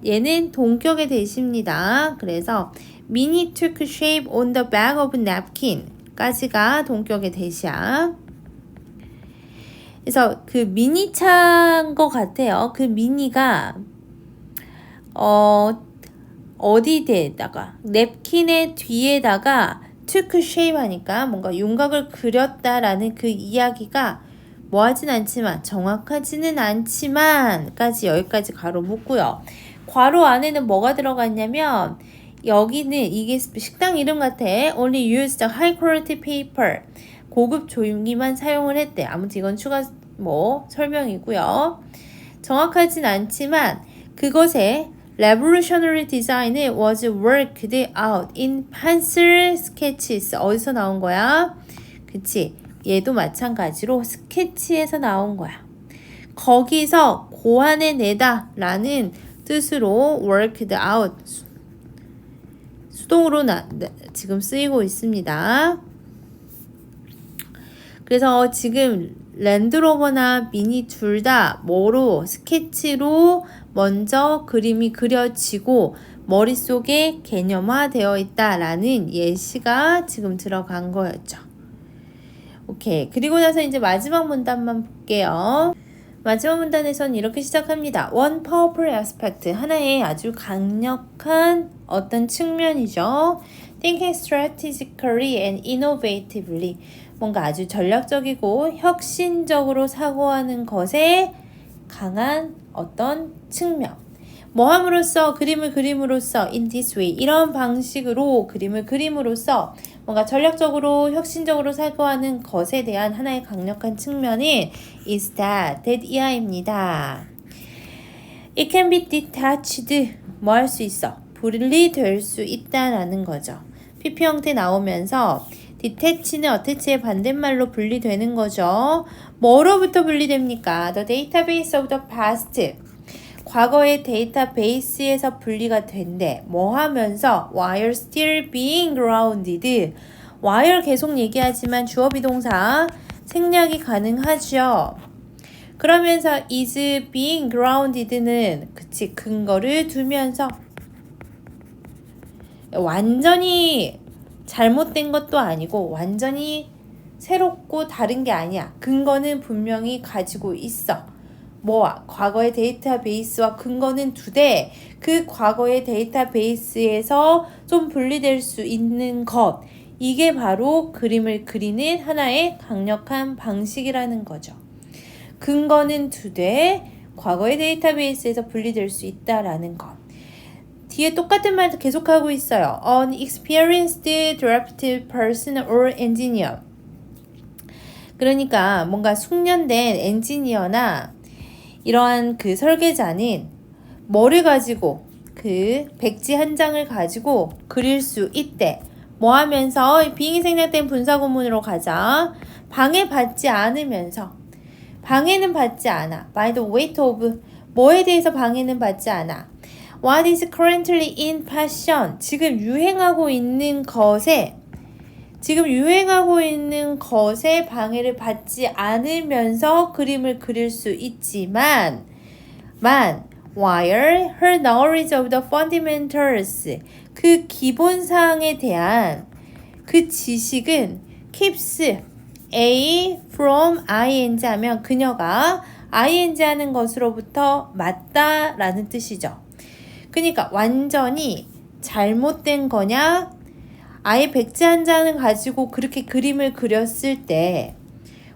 얘는 동격의 대시입니다. 그래서 Minnie took shape on the back of napkin 까지가 동격의 대시야. 그래서 그 미니차인 것 같아요. 그 미니가 어디에다가 냅킨의 뒤에다가 took shape 하니까 뭔가 윤곽을 그렸다라는 그 이야기가 뭐하진 않지만 정확하지는 않지만 까지 여기까지 괄호 묶고요. 괄호 안에는 뭐가 들어갔냐면 여기는 이게 식당 이름 같아. Only used high quality paper. 고급 종이만 사용을 했대. 아무튼 이건 추가 설명이고요. 정확하진 않지만 그것의 revolutionary design was worked out in pencil sketches. 어디서 나온 거야? 그치? 얘도 마찬가지로 스케치에서 나온 거야. 거기서 고안해내다 라는 뜻으로 worked out 수동으로 지금 쓰이고 있습니다. 그래서 지금 랜드로버나 미니 둘 다 뭐로 스케치로 먼저 그림이 그려지고 머릿속에 개념화되어 있다라는 예시가 지금 들어간 거였죠. 오케이. 그리고 나서 이제 마지막 문단만 볼게요. 마지막 문단에서는 이렇게 시작합니다. One powerful aspect. 하나의 아주 강력한 어떤 측면이죠. thinking strategically and innovatively. 뭔가 아주 전략적이고 혁신적으로 사고하는 것에 강한 어떤 측면. 뭐 함으로써 그림을 그림으로써 in this way 이런 방식으로 그림을 그림으로써 뭔가 전략적으로 혁신적으로 사고하는 것에 대한 하나의 강력한 측면이 is that 이하입니다. It can be detached 뭐 할 수 있어? 분리될 수 있다라는 거죠. PP 형태 나오면서 detach는 attach의 반대말로 분리되는 거죠. 뭐로부터 분리됩니까? The database of the past 과거의 데이터베이스에서 분리가 된대. 뭐 하면서? While still being grounded. while 계속 얘기하지만 주어 비동사 생략이 가능하죠. 그러면서 is being grounded는 그치 근거를 두면서 완전히 잘못된 것도 아니고 완전히 새롭고 다른 게 아니야. 근거는 분명히 가지고 있어. 뭐와 과거의 데이터베이스와 근거는 두 대. 그 과거의 데이터베이스에서 좀 분리될 수 있는 것. 이게 바로 그림을 그리는 하나의 강력한 방식이라는 거죠. 근거는 두 대. 과거의 데이터베이스에서 분리될 수 있다라는 것. 뒤에 똑같은 말도 계속하고 있어요. An experienced draftive person or engineer. 그러니까 뭔가 숙련된 엔지니어나 이러한 그 설계자는 뭐를 가지고 그 백지 한 장을 가지고 그릴 수 있대. 뭐 하면서 빙이 생략된 분사구문으로 가자. 방해받지 않으면서 방해는 받지 않아. By the weight of 뭐에 대해서 방해는 받지 않아. What is currently in fashion 지금 유행하고 있는 것에 방해를 받지 않으면서 그림을 그릴 수 있지만 while her knowledge of the fundamentals 그 기본사항에 대한 그 지식은 keeps A from ing 하면 그녀가 ing 하는 것으로부터 맞다라는 뜻이죠. 그러니까 완전히 잘못된 거냐 아예 백지 한 장을 가지고 그렇게 그림을 그렸을 때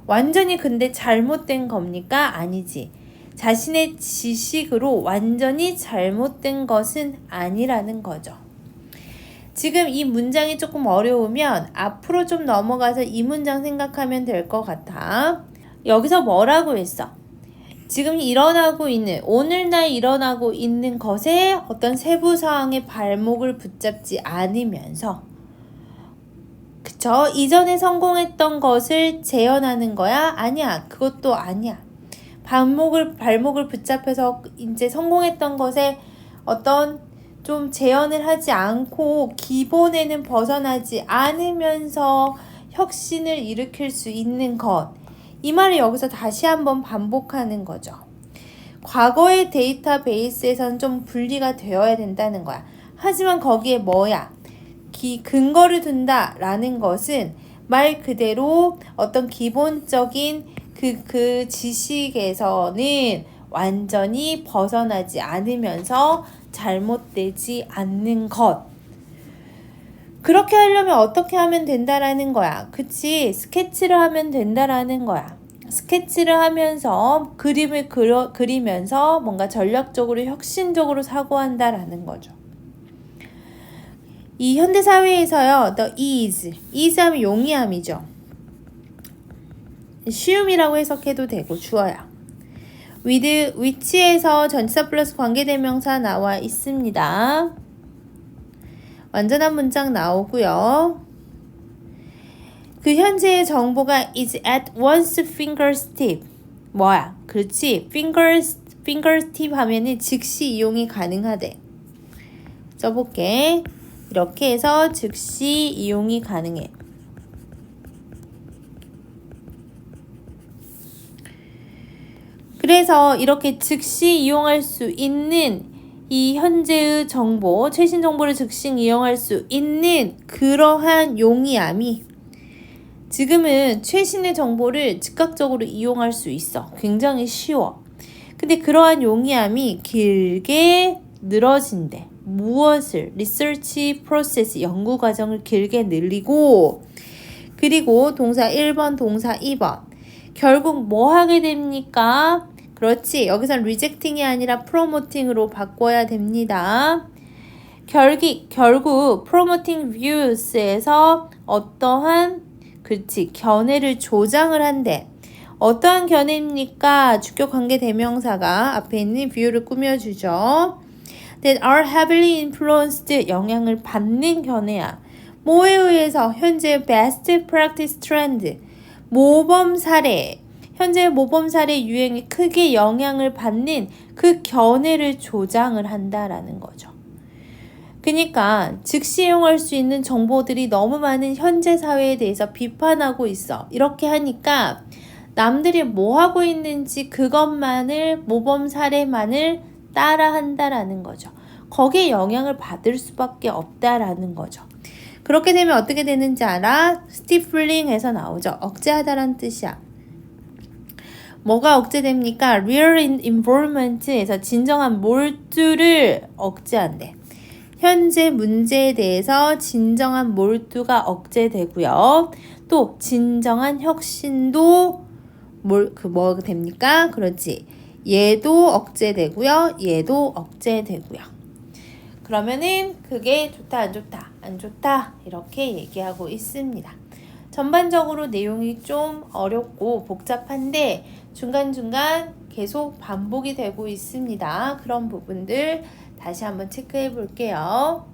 완전히 근데 잘못된 겁니까? 아니지. 자신의 지식으로 완전히 잘못된 것은 아니라는 거죠. 지금 이 문장이 조금 어려우면 앞으로 좀 넘어가서 이 문장 생각하면 될 것 같아. 여기서 뭐라고 했어? 지금 오늘날 일어나고 있는 것에 어떤 세부사항의 발목을 붙잡지 않으면서 그쵸? 이전에 성공했던 것을 재현하는 거야? 아니야. 그것도 아니야. 발목을 붙잡혀서 이제 성공했던 것에 어떤 좀 재현을 하지 않고 기본에는 벗어나지 않으면서 혁신을 일으킬 수 있는 것. 이 말을 여기서 다시 한번 반복하는 거죠. 과거의 데이터베이스에선 좀 분리가 되어야 된다는 거야. 하지만 거기에 뭐야? 근거를 둔다라는 것은 말 그대로 어떤 기본적인 그 지식에서는 완전히 벗어나지 않으면서 잘못되지 않는 것. 그렇게 하려면 어떻게 하면 된다라는 거야. 그치? 스케치를 하면 된다라는 거야. 스케치를 하면서 그림을 그리면서 뭔가 전략적으로 혁신적으로 사고한다라는 거죠. 이 현대사회에서요, the is 하면 용이함이죠. 쉬움이라고 해석해도 되고, 주어야. with, which에서 전치사 플러스 관계대명사 나와 있습니다. 완전한 문장 나오고요. 그 현재의 정보가 is at one's fingertip. 뭐야? 그렇지. fingertip 하면은 즉시 이용이 가능하대. 써볼게. 이렇게 해서 즉시 이용이 가능해. 그래서 이렇게 즉시 이용할 수 있는 이 현재의 정보, 최신 정보를 즉시 이용할 수 있는 그러한 용이함이 지금은 최신의 정보를 즉각적으로 이용할 수 있어. 굉장히 쉬워. 근데 그러한 용이함이 길게 늘어진대. 무엇을 research process 연구 과정을 길게 늘리고 그리고 동사 1번, 동사 2번 결국 뭐 하게 됩니까? 그렇지. 여기선 rejecting이 아니라 promoting으로 바꿔야 됩니다. 결국 promoting views에서 어떠한 그렇지 견해를 조장을 한대. 어떠한 견해입니까? 주격 관계 대명사가 앞에 있는 view를 꾸며주죠. That are heavily influenced 영향을 받는 견해야. 뭐에 의해서? 현재 best practice trend 모범 사례 현재 모범 사례 유행에 크게 영향을 받는 그 견해를 조장을 한다라는 거죠. 그러니까 즉시 이용할 수 있는 정보들이 너무 많은 현재 사회에 대해서 비판하고 있어. 이렇게 하니까 남들이 뭐 하고 있는지 그것만을 모범 사례만을 따라한다라는 거죠. 거기에 영향을 받을 수밖에 없다라는 거죠. 그렇게 되면 어떻게 되는지 알아? stifling에서 나오죠. 억제하다란 뜻이야. 뭐가 억제됩니까? real involvement에서 진정한 몰두를 억제한대. 현재 문제에 대해서 진정한 몰두가 억제되고요. 또 진정한 혁신도 뭐가 됩니까? 그렇지. 얘도 억제되고요. 얘도 억제되고요. 그러면은 그게 좋다 안 좋다 안 좋다 이렇게 얘기하고 있습니다. 전반적으로 내용이 좀 어렵고 복잡한데 중간중간 계속 반복이 되고 있습니다. 그런 부분들 다시 한번 체크해 볼게요.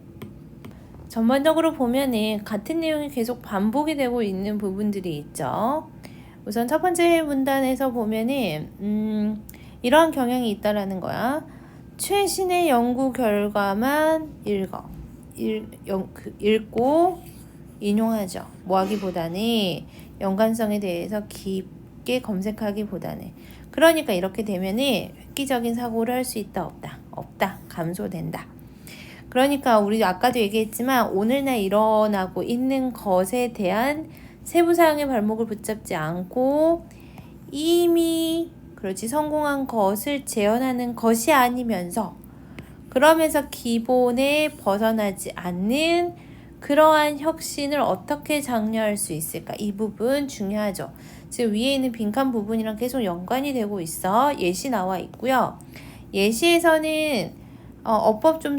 전반적으로 보면은 같은 내용이 계속 반복이 되고 있는 부분들이 있죠. 우선 첫 번째 문단에서 보면은 이러한 경향이 있다라는 거야. 최신의 연구 결과만 읽고 인용하죠. 뭐 하기보다는 연관성에 대해서 깊게 검색하기보다는. 그러니까 이렇게 되면은 획기적인 사고를 할 수 있다 없다? 없다. 감소된다. 그러니까 우리 아까도 얘기했지만 오늘날 일어나고 있는 것에 대한 세부사항의 발목을 붙잡지 않고 이미 그렇지 성공한 것을 재현하는 것이 아니면서 그러면서 기본에 벗어나지 않는 그러한 혁신을 어떻게 장려할 수 있을까? 이 부분 중요하죠. 지금 위에 있는 빈칸 부분이랑 계속 연관이 되고 있어. 예시 나와 있고요. 예시에서는 어법 좀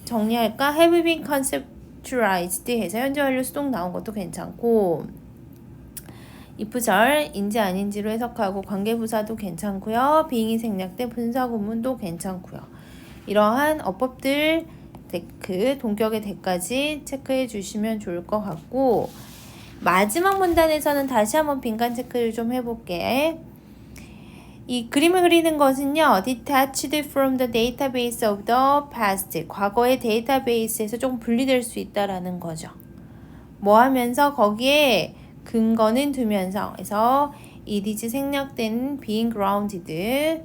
정리할까? have been conceptualized 해서 현재 완료 수동 나온 것도 괜찮고 if절 인지 아닌지로 해석하고 관계부사도 괜찮고요. being이 생략된 분사구문도 괜찮고요. 이러한 어법들 데크 동격의 데까지 체크해 주시면 좋을 것 같고 마지막 문단에서는 다시 한번 빈칸 체크를 좀 해볼게. 이 그림을 그리는 것은요. detached from the database of the past. 과거의 데이터베이스에서 좀 분리될 수 있다라는 거죠. 뭐 하면서 거기에 근거는 두면서 그래서 it is 생략된 being grounded.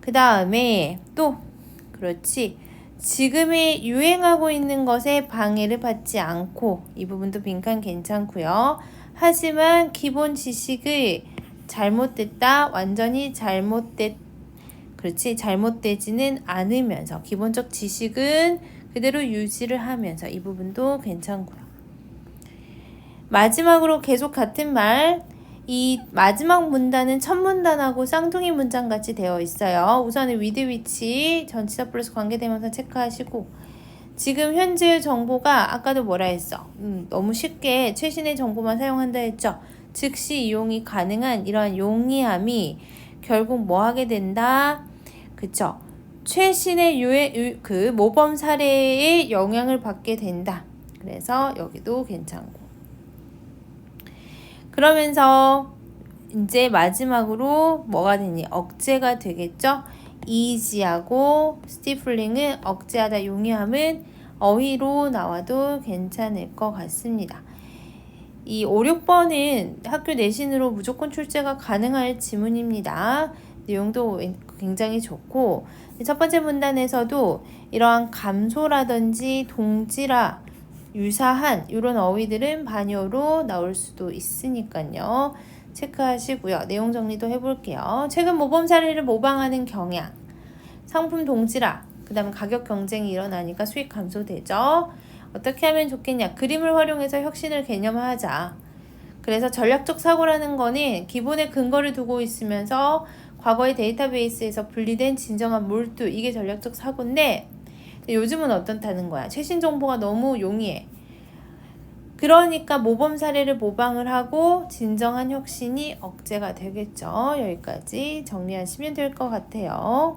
그 다음에 또 그렇지. 지금의 유행하고 있는 것에 방해를 받지 않고 이 부분도 빈칸 괜찮고요. 하지만 기본 지식을 잘못됐다, 완전히 그렇지 잘못되지는 않으면서 기본적 지식은 그대로 유지를 하면서 이 부분도 괜찮고요. 마지막으로 계속 같은 말, 이 마지막 문단은 첫 문단하고 쌍둥이 문장 같이 되어 있어요. 우선은 with which 전치사 플러스 관계대명사 체크하시고 지금 현재의 정보가 아까도 뭐라 했어? 너무 쉽게 최신의 정보만 사용한다 했죠. 즉시 이용이 가능한 이러한 용이함이 결국 뭐 하게 된다? 그쵸? 최신의 그 모범 사례에 영향을 받게 된다. 그래서 여기도 괜찮고. 그러면서 이제 마지막으로 뭐가 되니? 억제가 되겠죠? easy하고 stifling은 억제하다 용이함은 어휘로 나와도 괜찮을 것 같습니다. 이 5, 6번은 학교 내신으로 무조건 출제가 가능할 지문입니다. 내용도 굉장히 좋고 첫 번째 문단에서도 이러한 감소라든지 동지라 유사한 이런 어휘들은 반여로 나올 수도 있으니까요. 체크하시고요. 내용 정리도 해볼게요. 최근 모범 사례를 모방하는 경향. 상품 동지라 그 다음에 가격 경쟁이 일어나니까 수익 감소되죠. 어떻게 하면 좋겠냐? 그림을 활용해서 혁신을 개념화하자. 그래서 전략적 사고라는 거는 기본의 근거를 두고 있으면서 과거의 데이터베이스에서 분리된 진정한 몰두, 이게 전략적 사고인데 요즘은 어떻다는 거야? 최신 정보가 너무 용이해. 그러니까 모범 사례를 모방을 하고 진정한 혁신이 억제가 되겠죠. 여기까지 정리하시면 될 것 같아요.